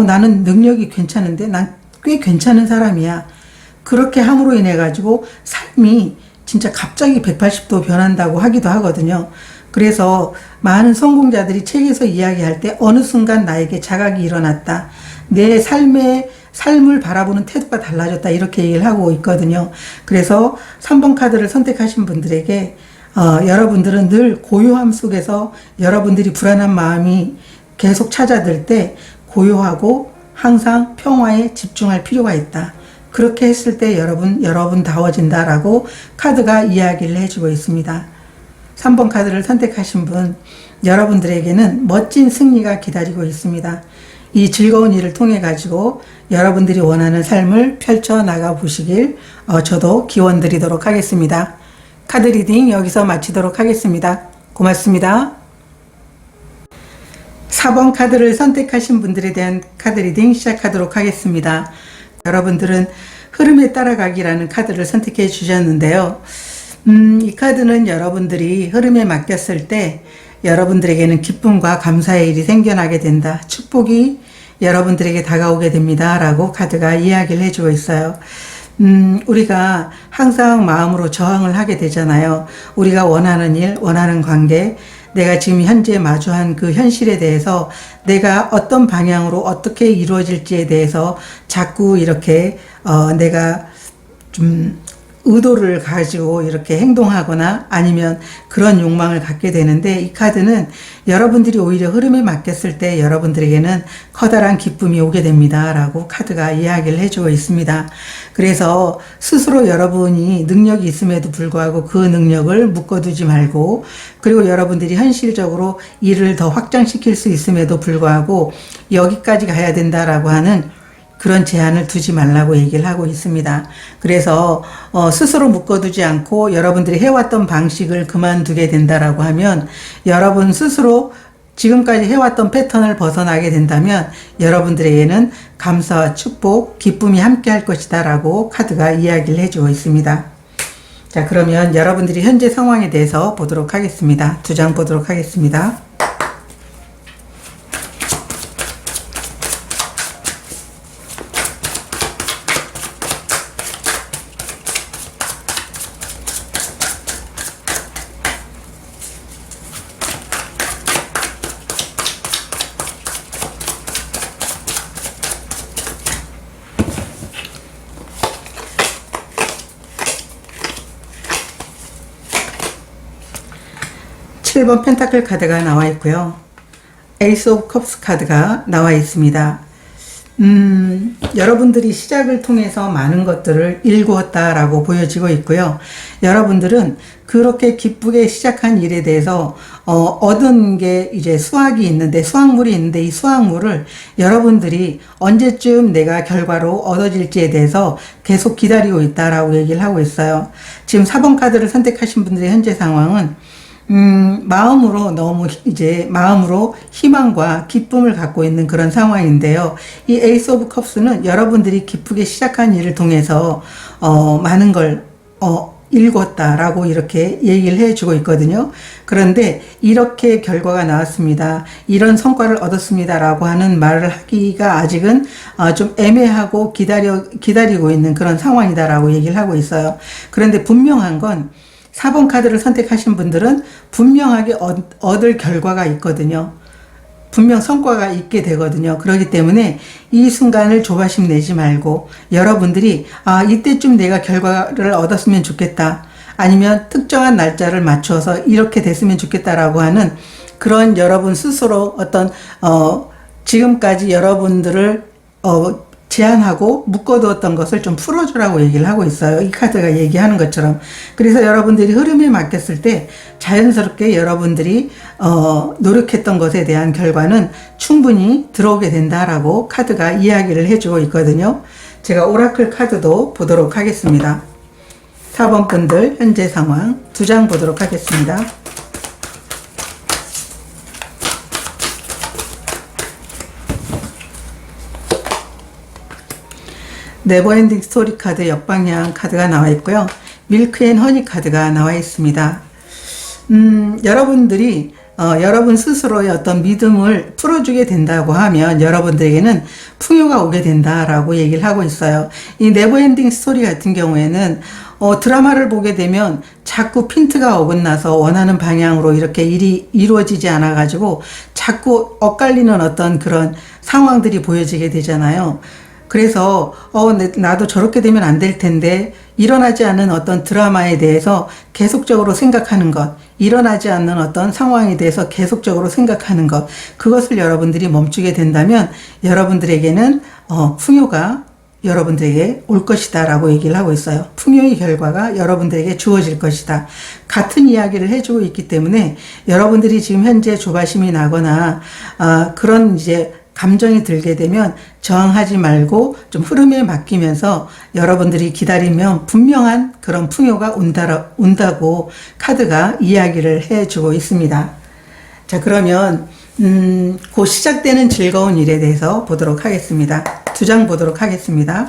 나는 능력이 괜찮은데 난 꽤 괜찮은 사람이야. 그렇게 함으로 인해 가지고 삶이 진짜 갑자기 180도 변한다고 하기도 하거든요. 그래서 많은 성공자들이 책에서 이야기할 때 어느 순간 나에게 자각이 일어났다. 내 삶을 바라보는 태도가 달라졌다. 이렇게 얘기를 하고 있거든요. 그래서 3번 카드를 선택하신 분들에게 여러분들은 늘 고요함 속에서 여러분들이 불안한 마음이 계속 찾아들 때 고요하고 항상 평화에 집중할 필요가 있다. 그렇게 했을 때 여러분다워진다라고 카드가 이야기를 해주고 있습니다. 3번 카드를 선택하신 분, 여러분들에게는 멋진 승리가 기다리고 있습니다. 이 즐거운 일을 통해 가지고 여러분들이 원하는 삶을 펼쳐나가 보시길 저도 기원 드리도록 하겠습니다. 카드 리딩 여기서 마치도록 하겠습니다. 고맙습니다. 4번 카드를 선택하신 분들에 대한 카드 리딩 시작하도록 하겠습니다. 여러분들은 흐름에 따라가기라는 카드를 선택해 주셨는데요. 이 카드는 여러분들이 흐름에 맡겼을 때 여러분들에게는 기쁨과 감사의 일이 생겨나게 된다. 축복이 여러분들에게 다가오게 됩니다. 라고 카드가 이야기를 해주고 있어요. 우리가 항상 마음으로 저항을 하게 되잖아요. 우리가 원하는 일, 원하는 관계, 내가 지금 현재 마주한 그 현실에 대해서 내가 어떤 방향으로 어떻게 이루어질지에 대해서 자꾸 이렇게 내가 좀 의도를 가지고 이렇게 행동하거나 아니면 그런 욕망을 갖게 되는데, 이 카드는 여러분들이 오히려 흐름에 맡겼을 때 여러분들에게는 커다란 기쁨이 오게 됩니다 라고 카드가 이야기를 해주고 있습니다. 그래서 스스로 여러분이 능력이 있음에도 불구하고 그 능력을 묶어두지 말고, 그리고 여러분들이 현실적으로 일을 더 확장시킬 수 있음에도 불구하고 여기까지 가야 된다라고 하는 그런 제한을 두지 말라고 얘기를 하고 있습니다. 그래서 스스로 묶어두지 않고 여러분들이 해왔던 방식을 그만두게 된다라고 하면, 여러분 스스로 지금까지 해왔던 패턴을 벗어나게 된다면 여러분들에게는 감사와 축복, 기쁨이 함께 할 것이다 라고 카드가 이야기를 해주고 있습니다. 자, 그러면 여러분들이 현재 상황에 대해서 보도록 하겠습니다. 2장 보도록 하겠습니다. 칠 번 펜타클 카드가 나와 있고요. 에이스 오브 컵스 카드가 나와 있습니다. 여러분들이 시작을 통해서 많은 것들을 일구었다라고 보여지고 있고요. 여러분들은 그렇게 기쁘게 시작한 일에 대해서 얻은 게 이제 수확이 있는데, 수확물이 있는데, 이 수확물을 여러분들이 언제쯤 내가 결과로 얻어질지에 대해서 계속 기다리고 있다라고 얘기를 하고 있어요. 지금 4번 카드를 선택하신 분들의 현재 상황은 마음으로 너무 이제 마음으로 희망과 기쁨을 갖고 있는 그런 상황인데요. 이 에이스 오브 컵스는 여러분들이 기쁘게 시작한 일을 통해서 많은 걸 일궜다라고 이렇게 얘기를 해주고 있거든요. 그런데 이렇게 결과가 나왔습니다, 이런 성과를 얻었습니다라고 하는 말을 하기가 아직은 좀 애매하고 기다리고 있는 그런 상황이다라고 얘기를 하고 있어요. 그런데 분명한 건 4번 카드를 선택하신 분들은 분명하게 얻을 결과가 있거든요. 분명 성과가 있게 되거든요. 그렇기 때문에 이 순간을 조바심 내지 말고, 여러분들이 이때쯤 내가 결과를 얻었으면 좋겠다, 아니면 특정한 날짜를 맞춰서 이렇게 됐으면 좋겠다라고 하는 그런 여러분 스스로 어떤 지금까지 여러분들을 제한하고 묶어두었던 것을 좀 풀어주라고 얘기를 하고 있어요. 이 카드가 얘기하는 것처럼. 그래서 여러분들이 흐름에 맡겼을 때 자연스럽게 여러분들이 노력했던 것에 대한 결과는 충분히 들어오게 된다라고 카드가 이야기를 해주고 있거든요. 제가 오라클 카드도 보도록 하겠습니다. 4번 분들 현재 상황 2장 보도록 하겠습니다. 네버엔딩 스토리 카드 역방향 카드가 나와 있고요. 밀크 앤 허니 카드가 나와 있습니다. 여러분들이 여러분 스스로의 어떤 믿음을 풀어주게 된다고 하면 여러분들에게는 풍요가 오게 된다라고 얘기를 하고 있어요. 이 네버엔딩 스토리 같은 경우에는 드라마를 보게 되면 자꾸 핀트가 어긋나서 원하는 방향으로 이렇게 일이 이루어지지 않아 가지고 자꾸 엇갈리는 어떤 그런 상황들이 보여지게 되잖아요. 그래서 나도 저렇게 되면 안 될 텐데, 일어나지 않는 어떤 드라마에 대해서 계속적으로 생각하는 것, 일어나지 않는 어떤 상황에 대해서 계속적으로 생각하는 것, 그것을 여러분들이 멈추게 된다면 여러분들에게는 풍요가 여러분들에게 올 것이다 라고 얘기를 하고 있어요. 풍요의 결과가 여러분들에게 주어질 것이다. 같은 이야기를 해주고 있기 때문에 여러분들이 지금 현재 조바심이 나거나 그런 이제 감정이 들게 되면 저항하지 말고 좀 흐름에 맡기면서 여러분들이 기다리면 분명한 그런 풍요가 온다고 카드가 이야기를 해주고 있습니다. 자, 그러면 곧 시작되는 즐거운 일에 대해서 보도록 하겠습니다. 2장 보도록 하겠습니다.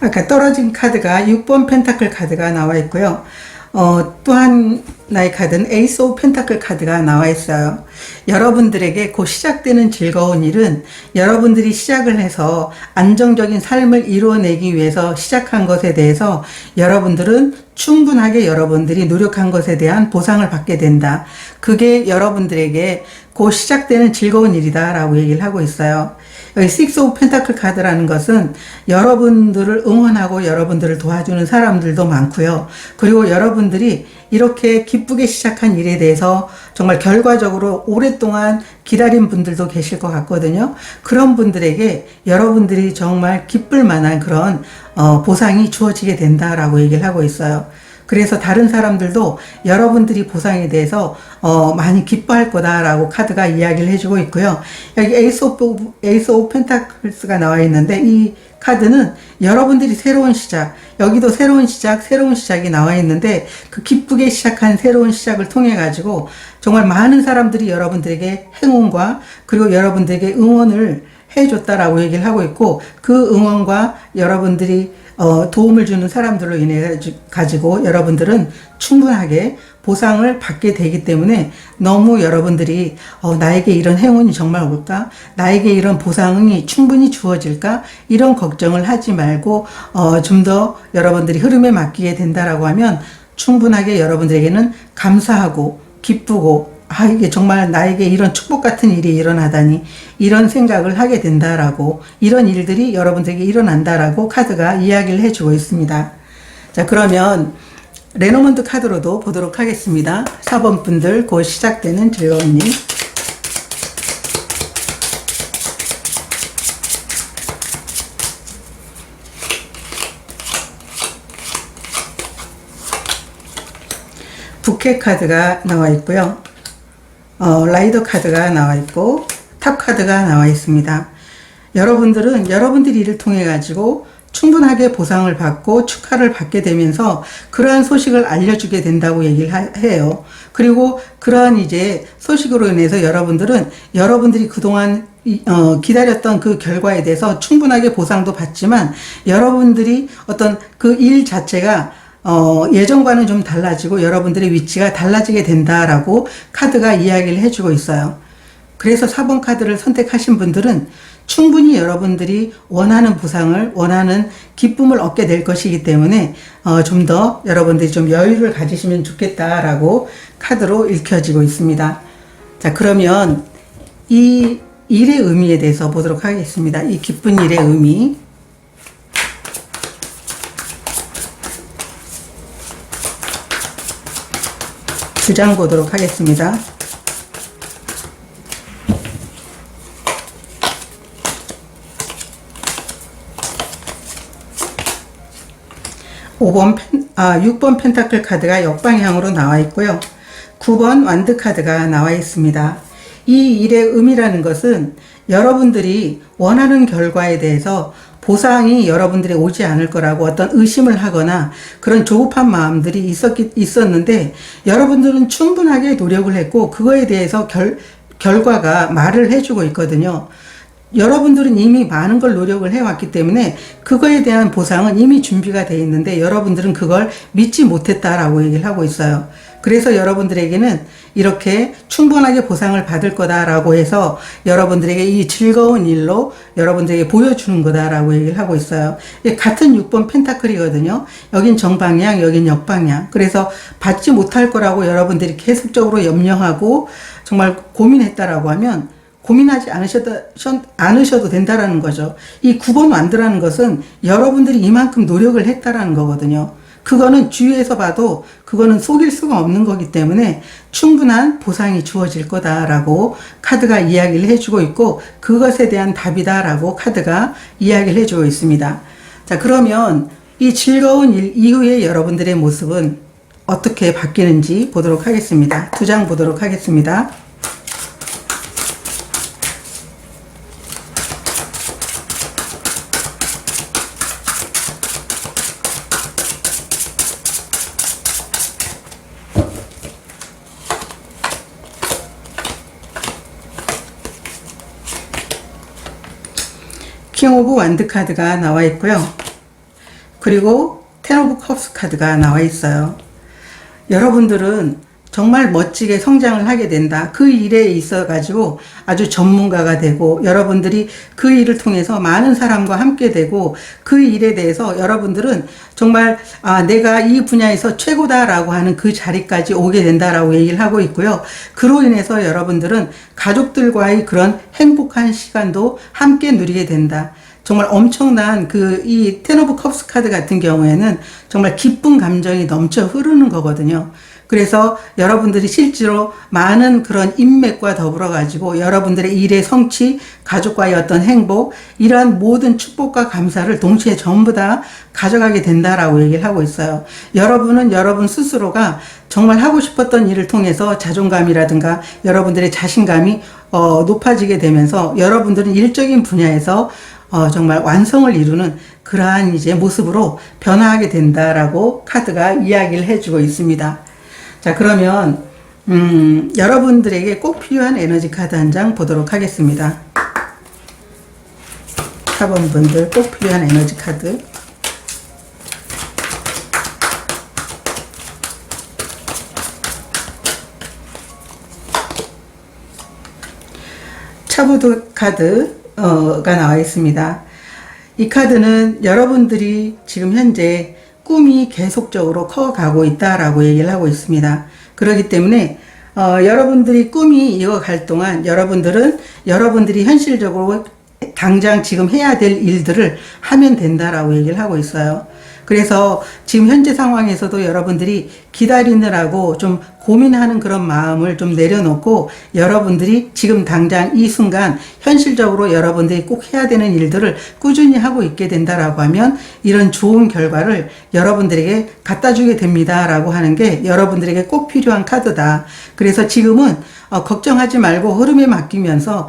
아까 떨어진 카드가 6번 펜타클 카드가 나와 있고요. 또 하나의 카드는 에이스 오브 펜타클 카드가 나와 있어요. 여러분들에게 곧 시작되는 즐거운 일은 여러분들이 시작을 해서 안정적인 삶을 이루어내기 위해서 시작한 것에 대해서 여러분들은 충분하게 여러분들이 노력한 것에 대한 보상을 받게 된다. 그게 여러분들에게 곧 시작되는 즐거운 일이다 라고 얘기를 하고 있어요. 여기 6 오브 펜타클 카드라는 것은 여러분들을 응원하고 여러분들을 도와주는 사람들도 많고요. 그리고 여러분들이 이렇게 기쁘게 시작한 일에 대해서 정말 결과적으로 오랫동안 기다린 분들도 계실 것 같거든요. 그런 분들에게 여러분들이 정말 기쁠 만한 그런 보상이 주어지게 된다라고 얘기를 하고 있어요. 그래서 다른 사람들도 여러분들이 보상에 대해서 많이 기뻐할 거다라고 카드가 이야기를 해주고 있고요. 여기 에이스 오브 펜타클스가 나와 있는데 이 카드는 여러분들이 새로운 시작, 여기도 새로운 시작이 나와 있는데 그 기쁘게 시작한 새로운 시작을 통해 가지고 정말 많은 사람들이 여러분들에게 행운과 그리고 여러분들에게 응원을 해줬다라고 얘기를 하고 있고 그 응원과 여러분들이 도움을 주는 사람들로 인해 가지고 여러분들은 충분하게 보상을 받게 되기 때문에 너무 여러분들이 나에게 이런 행운이 정말 올까? 나에게 이런 보상이 충분히 주어질까? 이런 걱정을 하지 말고 좀 더 여러분들이 흐름에 맡기게 된다라고 하면 충분하게 여러분들에게는 감사하고 기쁘고 이게 정말 나에게 이런 축복 같은 일이 일어나다니 이런 생각을 하게 된다라고 이런 일들이 여러분들에게 일어난다라고 카드가 이야기를 해주고 있습니다. 자, 그러면 레노먼트 카드로도 보도록 하겠습니다. 4번 분들 곧 시작되는 즐거운 일. 부캐 카드가 나와 있고요. 라이더 카드가 나와 있고 탑 카드가 나와 있습니다. 여러분들은 여러분들이 이를 통해 가지고 충분하게 보상을 받고 축하를 받게 되면서 그러한 소식을 알려주게 된다고 얘기를 해요. 그리고 그러한 이제 소식으로 인해서 여러분들은 여러분들이 그동안 기다렸던 그 결과에 대해서 충분하게 보상도 받지만 여러분들이 어떤 그 일 자체가 예전과는 좀 달라지고 여러분들의 위치가 달라지게 된다라고 카드가 이야기를 해주고 있어요. 그래서 4번 카드를 선택하신 분들은 충분히 여러분들이 원하는 보상을, 원하는 기쁨을 얻게 될 것이기 때문에 좀 더 여러분들이 좀 여유를 가지시면 좋겠다라고 카드로 읽혀지고 있습니다. 자, 그러면 이 일의 의미에 대해서 보도록 하겠습니다. 이 기쁜 일의 의미. 두 장 보도록 하겠습니다. 6번 펜타클 카드가 역방향으로 나와 있고요. 9번 완드 카드가 나와 있습니다. 이 일의 의미라는 것은 여러분들이 원하는 결과에 대해서 보상이 여러분들이 오지 않을 거라고 어떤 의심을 하거나 그런 조급한 마음들이 있었는데 여러분들은 충분하게 노력을 했고 그거에 대해서 결과가 말을 해주고 있거든요. 여러분들은 이미 많은 걸 노력을 해왔기 때문에 그거에 대한 보상은 이미 준비가 되어 있는데 여러분들은 그걸 믿지 못했다라고 얘기를 하고 있어요. 그래서 여러분들에게는 이렇게 충분하게 보상을 받을 거다라고 해서 여러분들에게 이 즐거운 일로 여러분들에게 보여주는 거다라고 얘기를 하고 있어요. 같은 6번 펜타클이거든요. 여긴 정방향, 여긴 역방향. 그래서 받지 못할 거라고 여러분들이 계속적으로 염려하고 정말 고민했다라고 하면 고민하지 않으셔도 된다라는 거죠. 이 9번 완드라는 것은 여러분들이 이만큼 노력을 했다라는 거거든요. 그거는 주위에서 봐도 그거는 속일 수가 없는 거기 때문에 충분한 보상이 주어질 거다라고 카드가 이야기를 해주고 있고 그것에 대한 답이다라고 카드가 이야기를 해주고 있습니다. 자, 그러면 이 즐거운 일 이후에 여러분들의 모습은 어떻게 바뀌는지 보도록 하겠습니다. 두 장 보도록 하겠습니다. 킹 오브 완드 카드가 나와 있고요. 그리고 텐 오브 컵스 카드가 나와 있어요. 여러분들은 정말 멋지게 성장을 하게 된다. 그 일에 있어 가지고 아주 전문가가 되고, 여러분들이 그 일을 통해서 많은 사람과 함께 되고, 그 일에 대해서 여러분들은 정말 내가 이 분야에서 최고다라고 하는 그 자리까지 오게 된다라고 얘기를 하고 있고요. 그로 인해서 여러분들은 가족들과의 그런 행복한 시간도 함께 누리게 된다. 정말 엄청난 이 텐 오브 컵스 카드 같은 경우에는 정말 기쁜 감정이 넘쳐 흐르는 거거든요. 그래서 여러분들이 실제로 많은 그런 인맥과 더불어 가지고 여러분들의 일의 성취, 가족과의 어떤 행복, 이러한 모든 축복과 감사를 동시에 전부 다 가져가게 된다라고 얘기를 하고 있어요. 여러분은 여러분 스스로가 정말 하고 싶었던 일을 통해서 자존감이라든가 여러분들의 자신감이 높아지게 되면서 여러분들은 일적인 분야에서 정말 완성을 이루는 그러한 이제 모습으로 변화하게 된다라고 카드가 이야기를 해주고 있습니다. 자, 그러면 여러분들에게 꼭 필요한 에너지 카드 한 장 보도록 하겠습니다. 4번 분들 꼭 필요한 에너지 카드. 차보드 카드가 나와 있습니다. 이 카드는 여러분들이 지금 현재 꿈이 계속적으로 커가고 있다라고 얘기를 하고 있습니다. 그렇기 때문에 여러분들이 꿈이 이어갈 동안 여러분들은 여러분들이 현실적으로 당장 지금 해야 될 일들을 하면 된다라고 얘기를 하고 있어요. 그래서 지금 현재 상황에서도 여러분들이 기다리느라고 좀 고민하는 그런 마음을 좀 내려놓고 여러분들이 지금 당장 이 순간 현실적으로 여러분들이 꼭 해야 되는 일들을 꾸준히 하고 있게 된다라고 하면 이런 좋은 결과를 여러분들에게 갖다 주게 됩니다라고 하는 게 여러분들에게 꼭 필요한 카드다. 그래서 지금은 걱정하지 말고 흐름에 맡기면서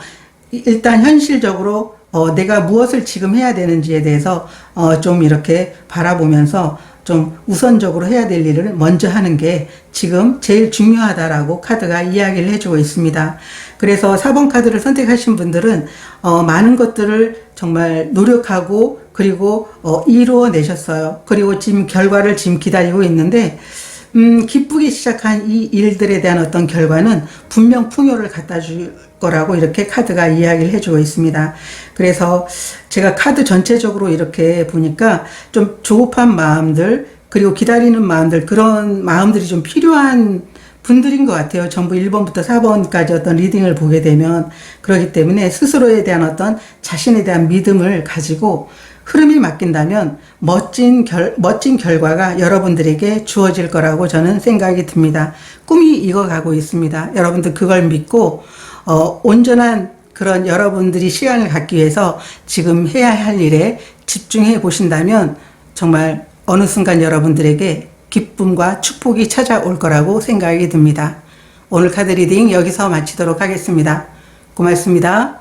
일단 현실적으로 내가 무엇을 지금 해야 되는지에 대해서 좀 이렇게 바라보면서 좀 우선적으로 해야 될 일을 먼저 하는 게 지금 제일 중요하다라고 카드가 이야기를 해주고 있습니다. 그래서 4번 카드를 선택하신 분들은 많은 것들을 정말 노력하고 그리고 이루어내셨어요. 그리고 지금 결과를 지금 기다리고 있는데 기쁘게 시작한 이 일들에 대한 어떤 결과는 분명 풍요를 갖다 줄 거라고 이렇게 카드가 이야기를 해주고 있습니다. 그래서 제가 카드 전체적으로 이렇게 보니까 좀 조급한 마음들, 그리고 기다리는 마음들, 그런 마음들이 좀 필요한 분들인 것 같아요. 전부 1번부터 4번까지 어떤 리딩을 보게 되면. 그렇기 때문에 스스로에 대한 어떤 자신에 대한 믿음을 가지고 흐름이 맡긴다면 멋진 결과가 여러분들에게 주어질 거라고 저는 생각이 듭니다. 꿈이 익어가고 있습니다. 여러분들 그걸 믿고 온전한 그런 여러분들이 시간을 갖기 위해서 지금 해야 할 일에 집중해 보신다면 정말 어느 순간 여러분들에게 기쁨과 축복이 찾아올 거라고 생각이 듭니다. 오늘 카드 리딩 여기서 마치도록 하겠습니다. 고맙습니다.